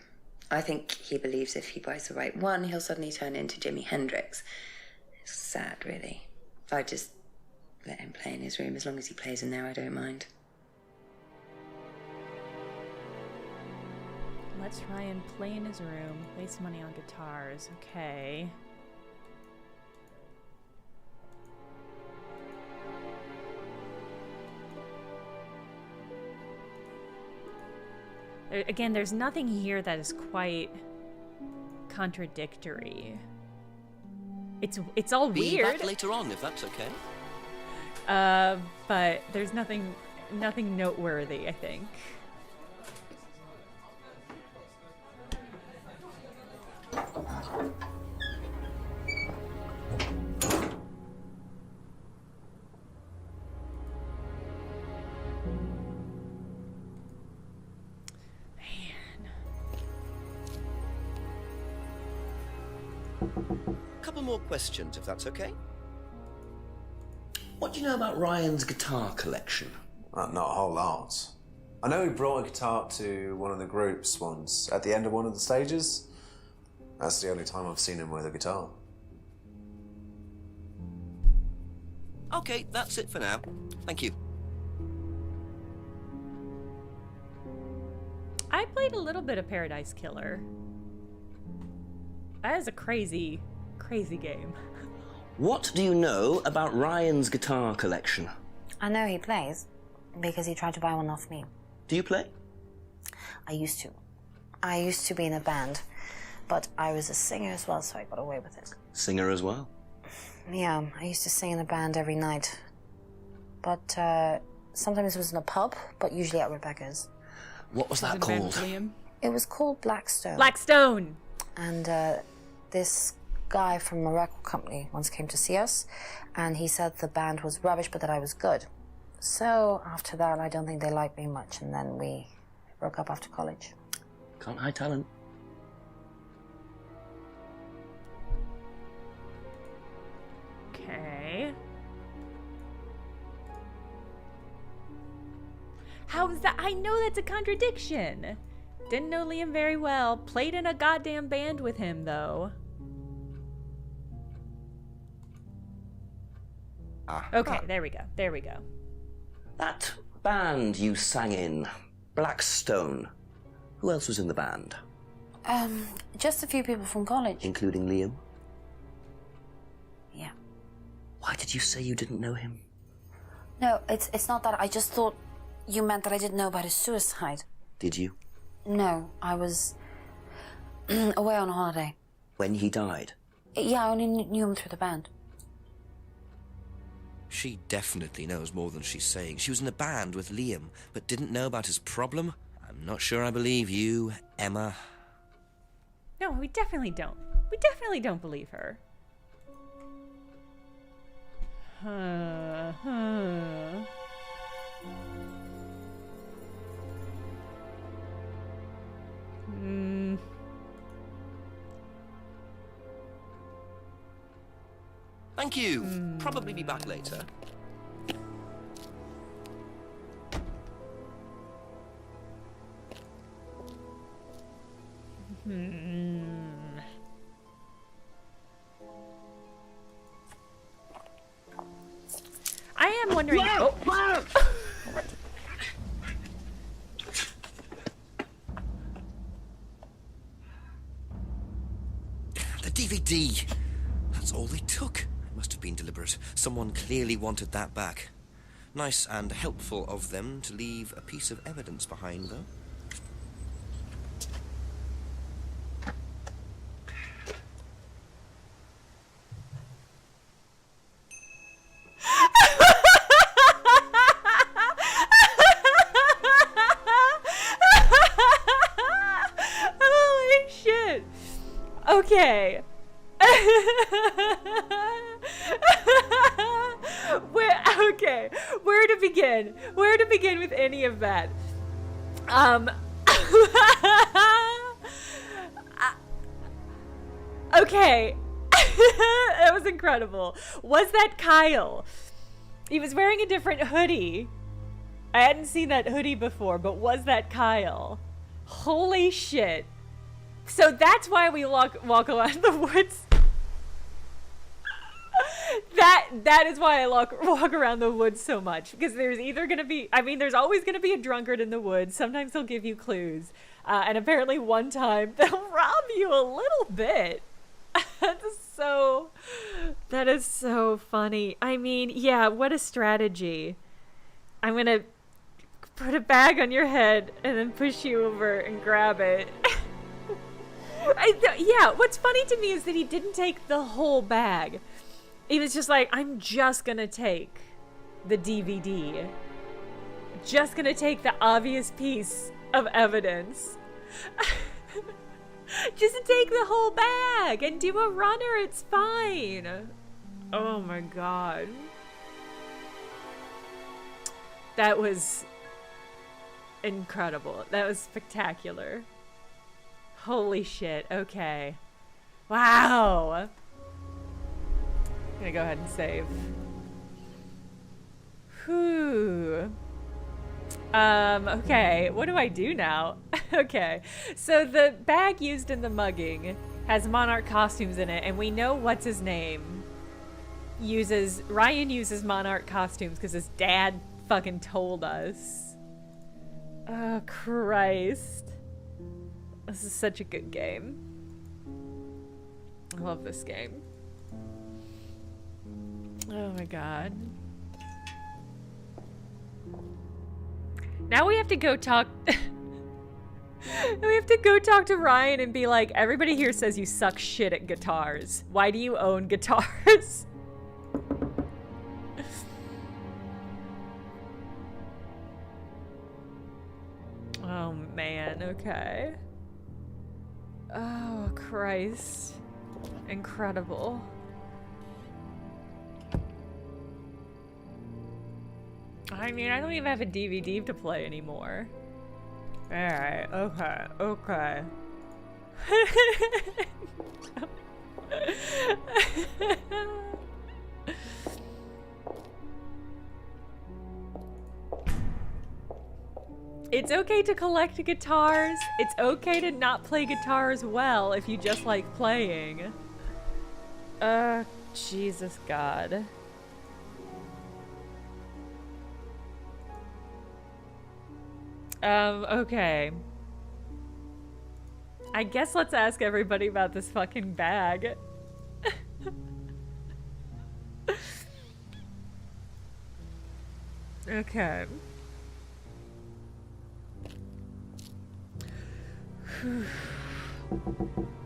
I think he believes if he buys the right one, he'll suddenly turn into Jimi Hendrix. It's sad, really. If I just let him play in his room, as long as he plays in there, I don't mind. Let's Ryan play in his room, waste money on guitars. Okay. Again, there's nothing here that is quite contradictory. It's all Be weird. back later on, if that's okay. But there's nothing noteworthy, I think. Couple more questions, if that's okay. What do you know about Ryan's guitar collection? Not a whole lot. I know he brought a guitar to one of the groups once, at the end of one of the stages. That's the only time I've seen him with a guitar. Okay, that's it for now. Thank you. I played a little bit of Paradise Killer. That is a crazy, crazy game. What do you know about Ryan's guitar collection? I know he plays, because he tried to buy one off me. Do you play? I used to. I used to be in a band, but I was a singer as well, so I got away with it. Singer as well? Yeah, I used to sing in a band every night. But sometimes it was in a pub, but usually at Rebecca's. What was that called? It was called Blackstone. Blackstone! And this guy from a record company once came to see us, and he said the band was rubbish, but that I was good. So after that, I don't think they liked me much, and then we broke up after college. Can't hide talent. Okay. How is that? I know that's a contradiction. Didn't know Liam very well. Played in a goddamn band with him, though. Okay, there we go. There we go. That band you sang in, Blackstone. Who else was in the band? Just a few people from college. Including Liam? Yeah. Why did you say you didn't know him? No, it's not that. I just thought you meant that I didn't know about his suicide. Did you? No, I was away on holiday. When he died? Yeah, I only knew him through the band. She definitely knows more than she's saying. She was in a band with Liam, but didn't know about his problem. I'm not sure I believe you, Emma. No, we definitely don't. We definitely don't believe her. Thank you. Probably be back later. I am wondering. Oh. The DVD. That's all they took. It must have been deliberate. Someone clearly wanted that back. Nice and helpful of them to leave a piece of evidence behind, though. Holy shit. Okay. Okay, where to begin? Where to begin with any of that? Okay. That was incredible. Was that Kyle? He was wearing a different hoodie. I hadn't seen that hoodie before, but was that Kyle? Holy shit. So that's why we walk around the woods. That is why I walk around the woods so much, because there's either going to be, I mean, there's always going to be a drunkard in the woods. Sometimes they'll give you clues. And apparently one time they'll rob you a little bit. That is so funny. I mean, yeah, what a strategy. I'm going to put a bag on your head and then push you over and grab it. Yeah, what's funny to me is that he didn't take the whole bag. He was just like, I'm just gonna take the DVD. Just gonna take the obvious piece of evidence. Just take the whole bag and do a runner, it's fine. Oh my god. That was incredible. That was spectacular. Holy shit, okay. Wow. I'm gonna go ahead and save. Whew. Okay, what do I do now? Okay, so the bag used in the mugging has Monarch costumes in it, and we know what's his name Ryan uses Monarch costumes because his dad fucking told us. Oh, Christ. This is such a good game. I love this game. Oh my god. Now we have to go talk... we have to go talk to Ryan and be like, everybody here says you suck shit at guitars. Why do you own guitars? Oh man, okay. Oh, Christ. Incredible. I mean, I don't even have a DVD to play anymore. Alright, okay. It's okay to collect guitars. It's okay to not play guitars well if you just like playing. Jesus God. Okay. I guess let's ask everybody about this fucking bag. Okay.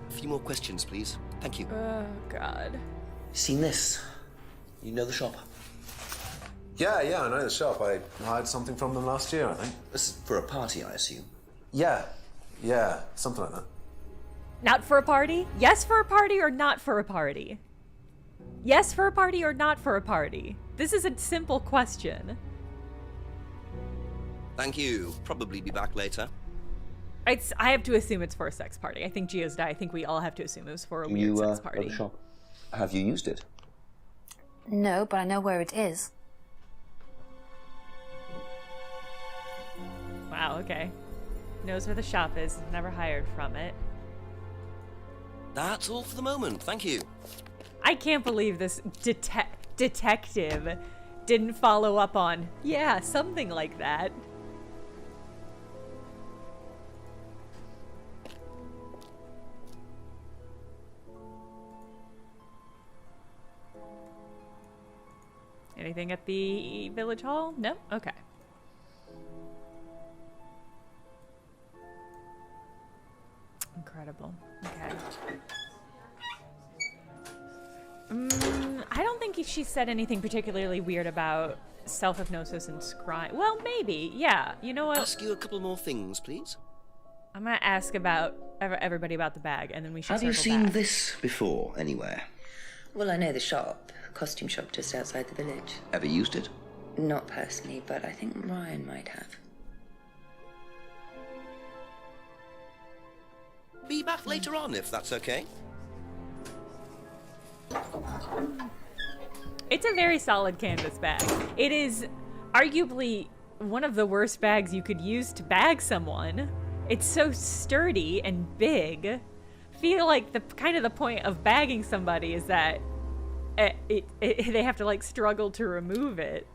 A few more questions, please. Thank you. Oh, God. Seen this? You know the shop? Yeah, I know the shop. I hired something from them last year, I think. This is for a party, I assume. Yeah, something like that. Not for a party? Yes for a party or not for a party? Yes for a party or not for a party? This is a simple question. Thank you. Probably be back later. I have to assume it's for a sex party. I think Gio's died. I think we all have to assume it was for a weird sex party. At the shop? Have you used it? No, but I know where it is. Wow, okay. Knows where the shop is, never hired from it. That's all for the moment, thank you. I can't believe this detective didn't follow up on, yeah, something like that. Anything at the village hall? No? Okay. Incredible. Okay. I don't think she said anything particularly weird about self-hypnosis and scrying. Well, maybe. Yeah. You know what? Ask you a couple more things, please. I'm gonna ask about everybody about the bag, and then we should Have you circle seen back. this before, anywhere? Well, I know the shop, costume shop just outside the village. Ever used it? Not personally, but I think Ryan might have. Be back later on, if that's okay. It's a very solid canvas bag. It is arguably one of the worst bags you could use to bag someone. It's so sturdy and big. I feel like the point of bagging somebody is that they have to like struggle to remove it.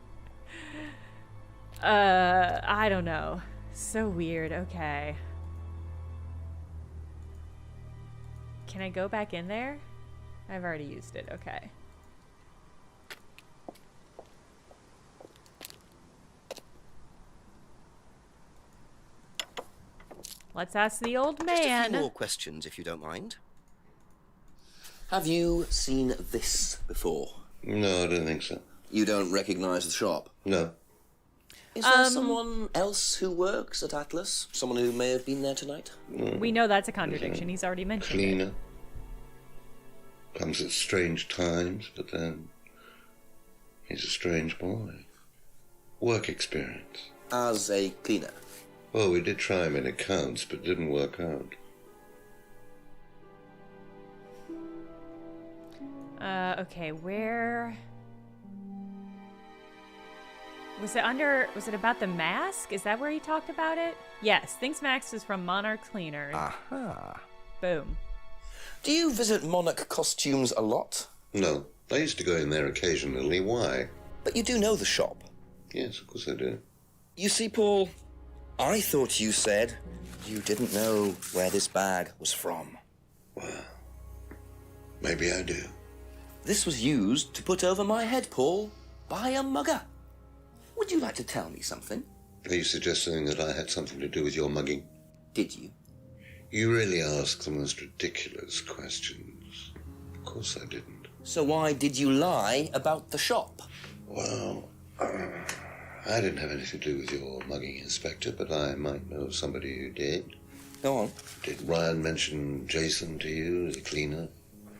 I don't know. So weird. Okay. Can I go back in there? I've already used it. Okay. Let's ask the old man. Just a few more questions, if you don't mind. Have you seen this before? No, I don't think so. You don't recognise the shop? No. Is there someone else who works at Atlas? Someone who may have been there tonight? We know that's a contradiction. He's already mentioned Cleaner. it. Comes at strange times, but then he's a strange boy. Work experience. As a cleaner? Well, we did try him in accounts, but it didn't work out. Okay, where... Was it about the mask? Is that where he talked about it? Yes, thinks Max is from Monarch Cleaners. Aha. Boom. Do you visit Monarch costumes a lot? No. I used to go in there occasionally. Why? But you do know the shop? Yes, of course I do. You see, Paul, I thought you said you didn't know where this bag was from. Well, maybe I do. This was used to put over my head, Paul, by a mugger. Would you like to tell me something? Are you suggesting that I had something to do with your mugging? Did you? You really ask the most ridiculous questions. Of course I didn't. So why did you lie about the shop? Well, I didn't have anything to do with your mugging, Inspector, but I might know somebody who did. Go on. Did Ryan mention Jason to you as a cleaner?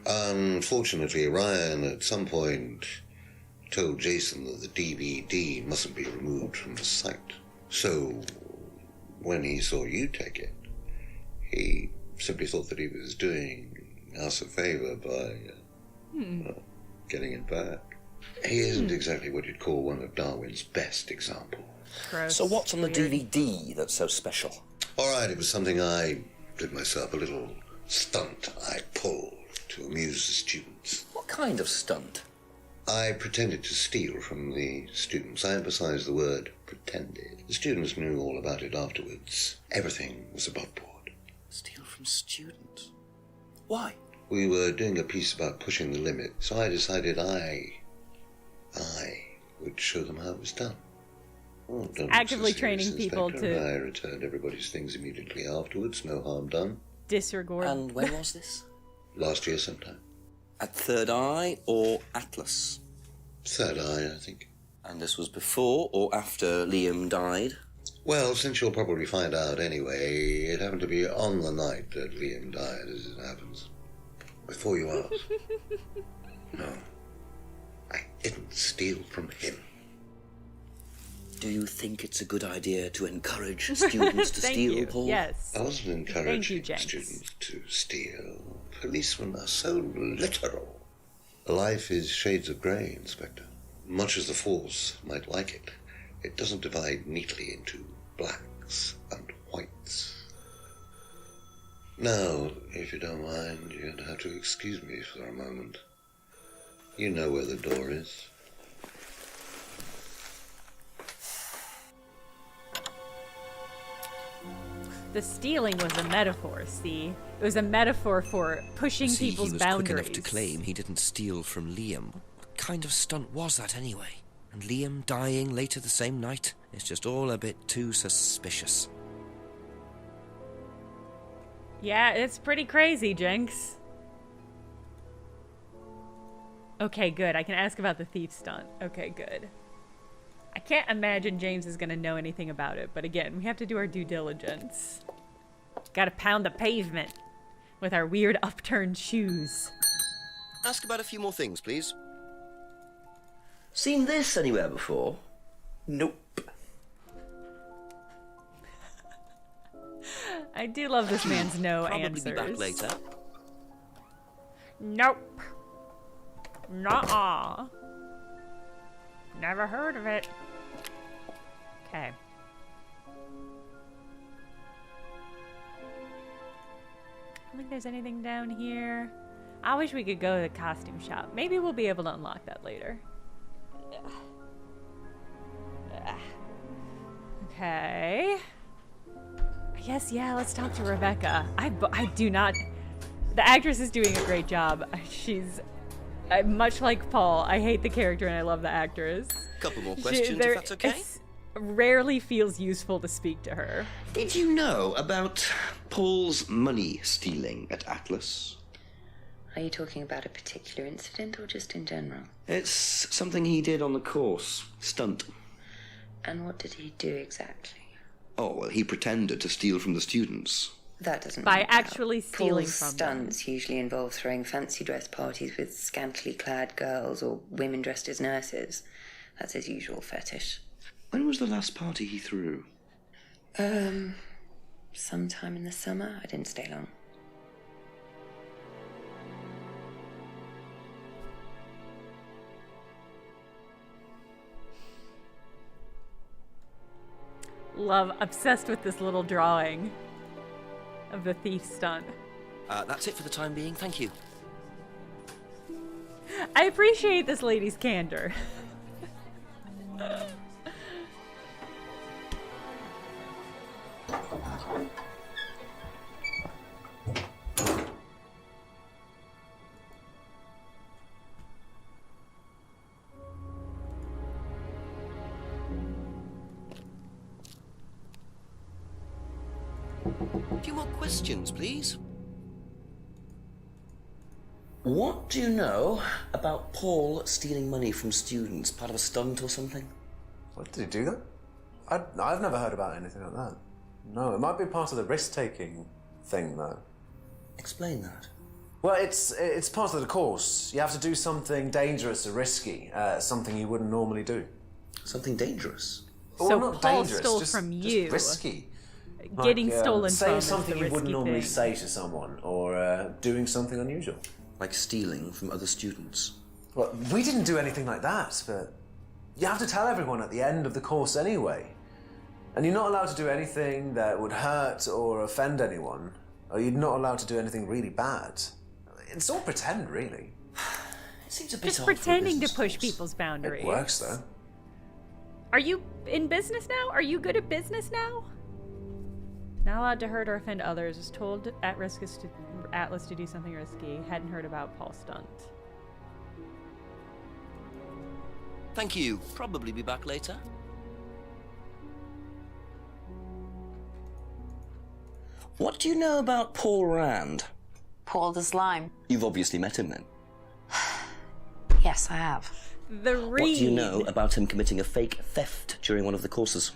Unfortunately, Ryan at some point told Jason that the DVD mustn't be removed from the site. So, when he saw you take it, he simply thought that he was doing us a favour by getting it back. He isn't exactly what you'd call one of Darwin's best examples. Gross. So what's on the Weird. DVD that's so special? All right, it was something I did myself, a little stunt I pulled to amuse the students. What kind of stunt? I pretended to steal from the students. I emphasize the word pretended. The students knew all about it afterwards. Everything was above board. Steal from students? Why? We were doing a piece about pushing the limit, so I decided I would show them how it was done. Oh, don't Actively look so training serious, people Inspector. to- I returned everybody's things immediately afterwards. No harm done. Disregard. And when was this? Last year sometime. At Third Eye or Atlas? Third Eye, I think. And this was before or after Liam died? Well, since you'll probably find out anyway, it happened to be on the night that Liam died, as it happens. Before you ask. No. I didn't steal from him. Do you think it's a good idea to encourage students to Thank steal, you. Paul? Yes. I wasn't Thank you, encouraging Jenks. students to steal. Policemen are so literal. Life is shades of grey, Inspector. Much as the Force might like it, it doesn't divide neatly into blacks and whites. Now, if you don't mind, you're going to have to excuse me for a moment. You know where the door is. The stealing was a metaphor, see? It was a metaphor for pushing people's he was boundaries. quick enough to claim he didn't steal from Liam. What kind of stunt was that anyway? And Liam dying later the same night? It's just all a bit too suspicious. Yeah, it's pretty crazy, Jenks. Okay, good. I can ask about the thief stunt. Okay, good. I can't imagine James is going to know anything about it, but again, we have to do our due diligence. Gotta pound the pavement with our weird upturned shoes. Ask about a few more things, please. Seen this anywhere before? Nope. I do love this man's no Probably answers. be back later. Nope. Nuh-uh. Never heard of it. Okay. I don't think there's anything down here. I wish we could go to the costume shop. Maybe we'll be able to unlock that later. Okay. I guess, yeah, let's talk to Rebecca. I do not... The actress is doing a great job. She's... much like Paul, I hate the character and I love the actress. Couple more questions, if that's okay? Rarely feels useful to speak to her. Did you know about Paul's money stealing at Atlas? Are you talking about a particular incident or just in general? It's something he did on the course. Stunt. And what did he do exactly? Oh, well, he pretended to steal from the students. That doesn't By ring a actually bell. stealing Paul's from them. stunts usually involve throwing fancy dress parties with scantily clad girls or women dressed as nurses. That's his usual fetish. When was the last party he threw? Sometime in the summer. I didn't stay long. Love, obsessed with this little drawing of the thief stunt. That's it for the time being. Thank you. I appreciate this lady's candor. A few more questions, please. What do you know about Paul stealing money from students? Part of a stunt or something? What, did he do that? I've never heard about anything like that. No, it might be part of the risk-taking thing, though. Explain that. Well, it's part of the course. You have to do something dangerous or risky, something you wouldn't normally do. Something dangerous? So well, not Paul dangerous, stole just, from just you. risky. Getting stolen from saying is something the you wouldn't risky normally thing. say to someone, or doing something unusual. Like stealing from other students? Well, we didn't do anything like that, but you have to tell everyone at the end of the course anyway. And you're not allowed to do anything that would hurt or offend anyone, or you're not allowed to do anything really bad. It's all pretend, really. It seems a bit Just odd for a pretending to business push course. people's boundaries. It works, though. Are you in business now? Are you good at business now? Not allowed to hurt or offend others. Was told at risk Atlas to do something risky. Hadn't heard about Paul Stunt. Thank you. Probably be back later. What do you know about Paul Rand? Paul the Slime. You've obviously met him then. Yes, I have. The read. What do you know about him committing a fake theft during one of the courses?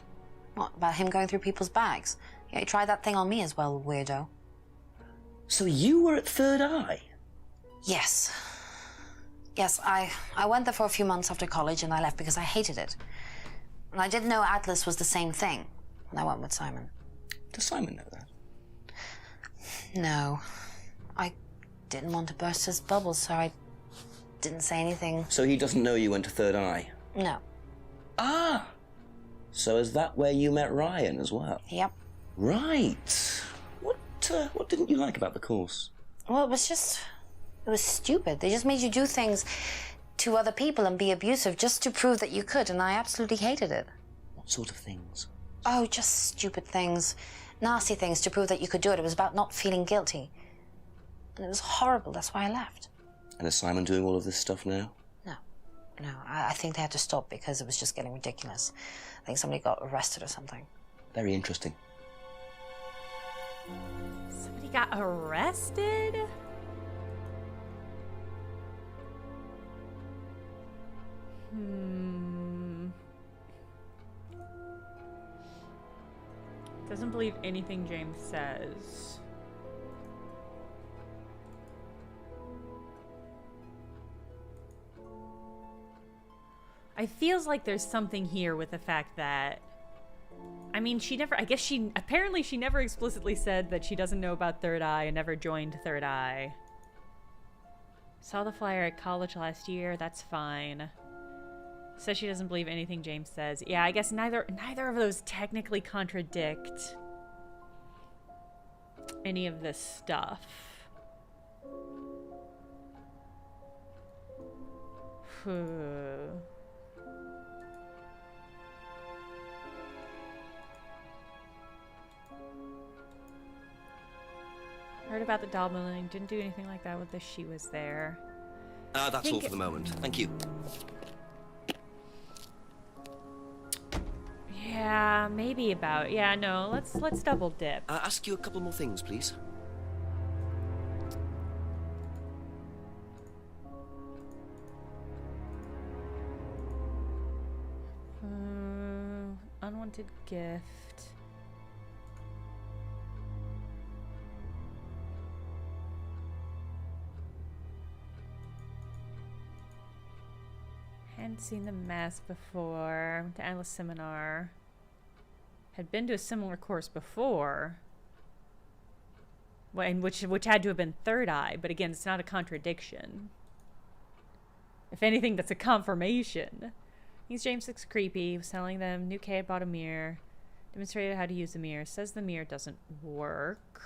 What, about him going through people's bags? Yeah, he tried that thing on me as well, weirdo. So you were at Third Eye? Yes. Yes, I went there for a few months after college and I left because I hated it. And I didn't know Atlas was the same thing. And I went with Simon. Does Simon know that? No. I didn't want to burst his bubble, so I didn't say anything. So he doesn't know you went to Third Eye? No. Ah! So is that where you met Ryan as well? Yep. Right. What didn't you like about the course? Well, it was stupid. They just made you do things to other people and be abusive just to prove that you could, and I absolutely hated it. What sort of things? Oh, just stupid things. Nasty things to prove that you could do it. It was about not feeling guilty. And it was horrible. That's why I left. And is Simon doing all of this stuff now? No, I think they had to stop because it was just getting ridiculous. I think somebody got arrested or something. Very interesting. Somebody got arrested? Doesn't believe anything James says. I feels like there's something here with the fact that, I mean, apparently she never explicitly said that she doesn't know about Third Eye and never joined Third Eye. Saw the flyer at college last year, that's fine. Says she doesn't believe anything James says. Yeah, I guess neither of those technically contradict any of this stuff. Heard about the doll building. Didn't do anything like that with the she was there. That's all for the moment. Thank you. Yeah, maybe about. Yeah, no. Let's double dip. Ask you a couple more things, please. Unwanted gift. Hadn't seen the mask before. Went to Atlas seminar. Had been to a similar course before. Which had to have been Third Eye, but again, it's not a contradiction. If anything, that's a confirmation. He's James looks creepy. Was telling them new kid bought a mirror. Demonstrated how to use the mirror. Says the mirror doesn't work.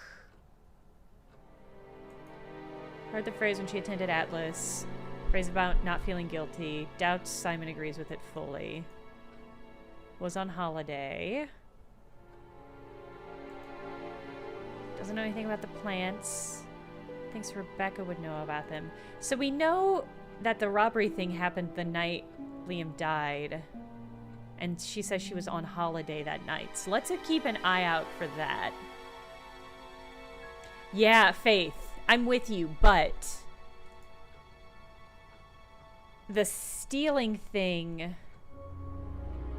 Heard the phrase when she attended Atlas. Phrase about not feeling guilty. Doubts Simon agrees with it fully. Was on holiday. Doesn't know anything about the plants. Thinks Rebecca would know about them. So we know that the robbery thing happened the night Liam died. And she says she was on holiday that night. So let's keep an eye out for that. Yeah, Faith. I'm with you, but the stealing thing...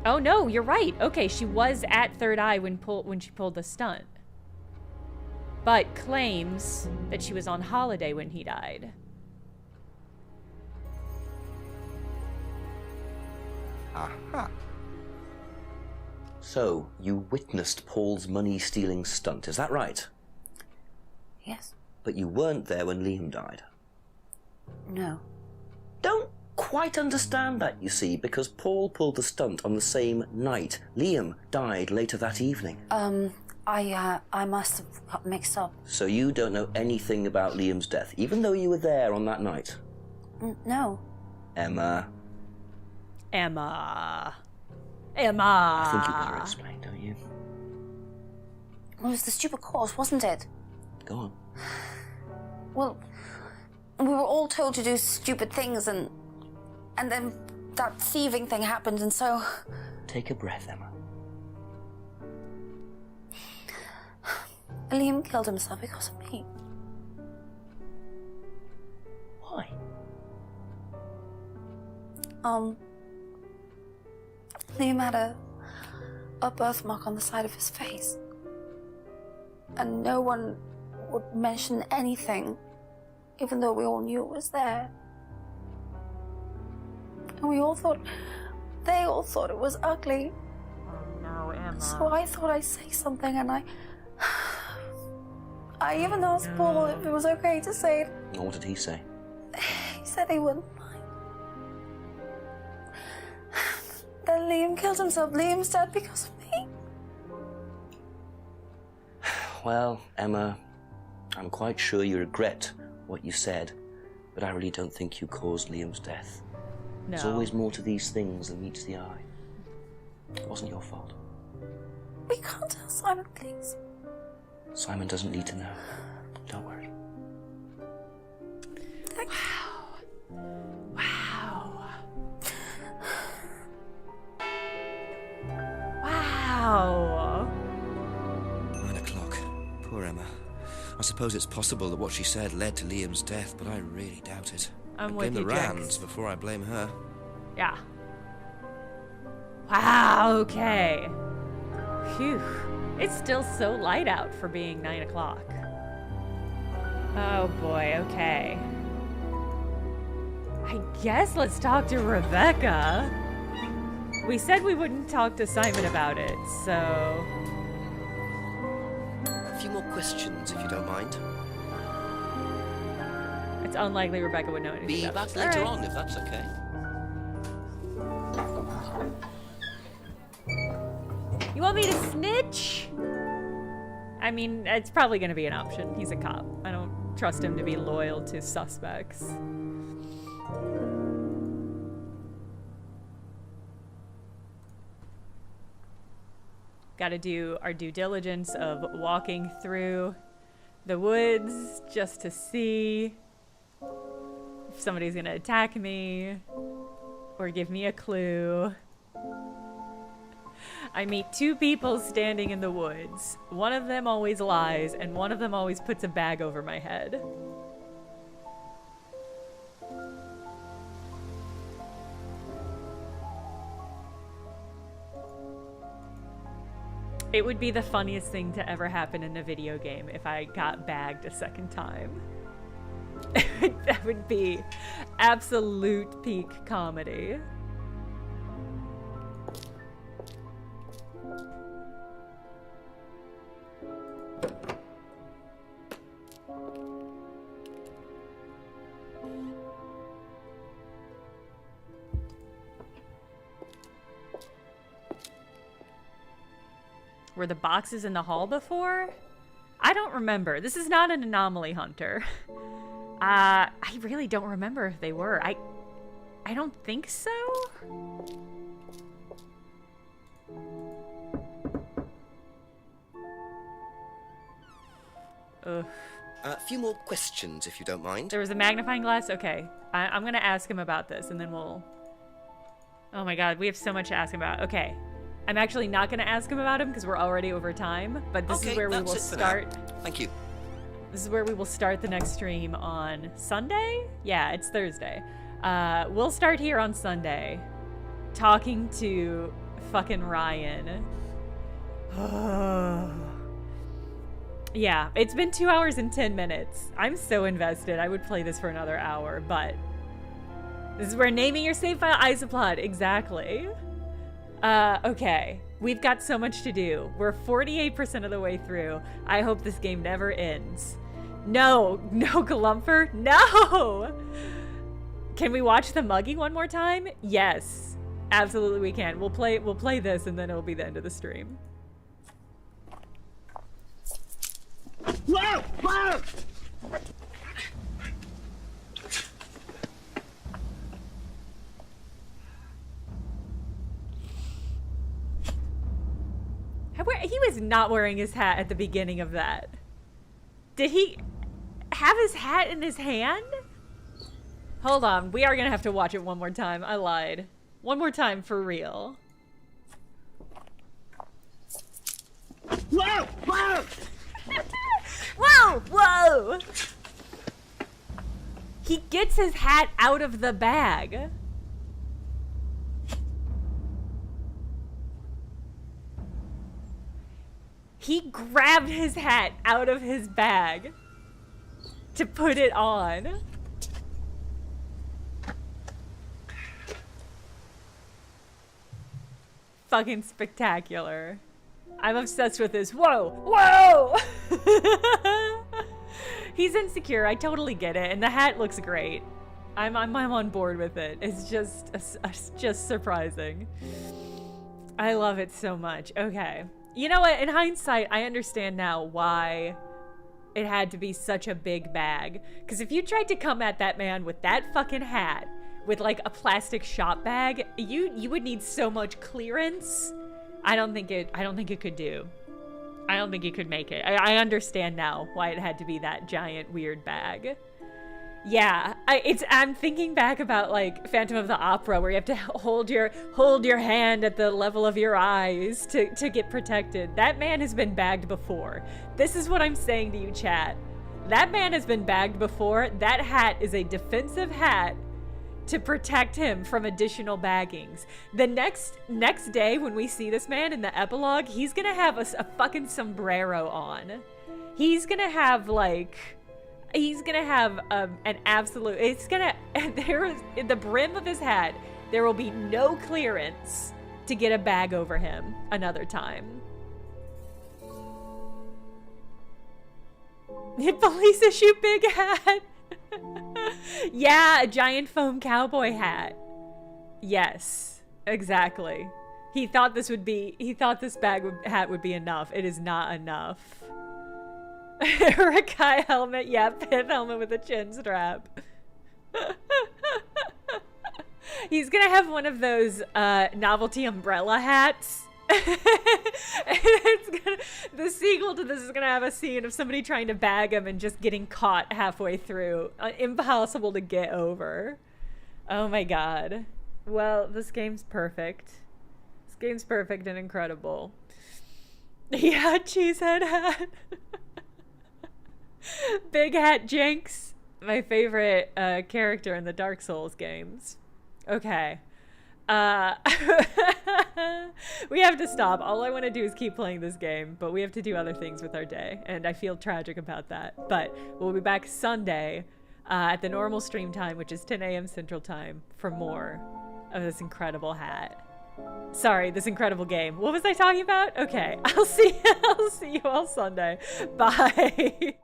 Oh no, you're right. Okay, she was at Third Eye when she pulled the stunt. But claims that she was on holiday when he died. Aha. So, you witnessed Paul's money-stealing stunt, is that right? Yes. But you weren't there when Liam died? No. Don't quite understand that, you see, because Paul pulled the stunt on the same night. Liam died later that evening. I must have got mixed up. So you don't know anything about Liam's death, even though you were there on that night? No. Emma. Emma. I think you better explain, don't you? Well, it was the stupid course, wasn't it? Go on. Well, we were all told to do stupid things, and then that thieving thing happened, and so... Take a breath, Emma. Liam killed himself because of me. Why? Liam had a birthmark on the side of his face. And no one would mention anything, even though we all knew it was there. And they all thought it was ugly. Oh no, Emma. So I thought I'd say something, and I even asked Paul if it was okay to say it. What did he say? He said he wouldn't mind. Liam killed himself. Liam's dead because of me. Well, Emma, I'm quite sure you regret what you said, but I really don't think you caused Liam's death. No. There's always more to these things than meets the eye. It wasn't your fault. We can't tell Simon, please. Simon doesn't need to know. Don't worry. Wow. Wow. 9 o'clock. Poor Emma. I suppose it's possible that what she said led to Liam's death, but I really doubt it. I'm I with blame the you, Rands Jax. before I blame her. Yeah. Wow, okay. Phew. It's still so light out for being 9 o'clock. Oh boy, okay. I guess let's talk to Rebecca. We said we wouldn't talk to Simon about it, so... A few more questions, if you don't mind. It's unlikely Rebecca would know anything Be about back this. later All right. on, if that's okay. You want me to snitch? I mean, it's probably going to be an option. He's a cop. I don't trust him to be loyal to suspects. Got to do our due diligence of walking through the woods just to see if somebody's going to attack me or give me a clue. I meet two people standing in the woods. One of them always lies, and one of them always puts a bag over my head. It would be the funniest thing to ever happen in a video game if I got bagged a second time. That would be absolute peak comedy. Were the boxes in the hall before? I don't remember. This is not an anomaly hunter. I really don't remember if they were. I don't think so. Ugh. A few more questions, if you don't mind. There was a magnifying glass? Okay. I'm gonna ask him about this, and then we'll... Oh my god, we have so much to ask him about. Okay. I'm actually not gonna ask him about him, because we're already over time, but this is where we will start... Thank you. This is where we will start the next stream on Sunday? Yeah, it's Thursday. We'll start here on Sunday, talking to fucking Ryan. Yeah, it's been 2 hours and 10 minutes. I'm so invested. I would play this for another hour, but this is where naming your save file isoplot. Exactly. Okay. We've got so much to do. We're 48% of the way through. I hope this game never ends. No, Galumper, no! Can we watch the mugging one more time? Yes, absolutely we can. We'll play this, and then it'll be the end of the stream. Whoa! Whoa! He was not wearing his hat at the beginning of that. Did he have his hat in his hand? Hold on, we are gonna have to watch it one more time. I lied. One more time for real. Whoa! Whoa! Whoa! Whoa! He gets his hat out of the bag. He grabbed his hat out of his bag to put it on. Fucking spectacular. I'm obsessed with this. Whoa! Whoa! He's insecure. I totally get it. And the hat looks great. I'm on board with it. It's just surprising. I love it so much. Okay. You know what? In hindsight, I understand now why it had to be such a big bag. Because if you tried to come at that man with that fucking hat, with like a plastic shop bag, you would need so much clearance. I don't think it could do. I don't think it could make it. I understand now why it had to be that giant weird bag. Yeah, I'm thinking back about like Phantom of the Opera, where you have to hold your hand at the level of your eyes to get protected. That man has been bagged before. This is what I'm saying to you, chat. That man has been bagged before. That hat is a defensive hat to protect him from additional baggings. The next day when we see this man in the epilogue, he's gonna have a fucking sombrero on. He's gonna have like. He's gonna have an absolute. It's gonna. There is in the brim of his hat. There will be no clearance to get a bag over him another time. Police issue big hat. Yeah, a giant foam cowboy hat. Yes, exactly. He thought this hat would be enough. It is not enough. Rakai helmet, yeah, pith helmet with a chin strap. He's gonna have one of those novelty umbrella hats. The sequel to this is gonna have a scene of somebody trying to bag him and just getting caught halfway through. Impossible to get over. Oh my god. Well, this game's perfect. This game's perfect and incredible. Yeah, cheesehead hat. Big Hat Jinx, my favorite character in the Dark Souls games. Okay. We have to stop. All I want to do is keep playing this game, but we have to do other things with our day, and I feel tragic about that. But we'll be back Sunday at the normal stream time, which is 10 a.m. Central Time, for more of this incredible hat. Sorry, this incredible game. What was I talking about? Okay, I'll see you all Sunday. Bye.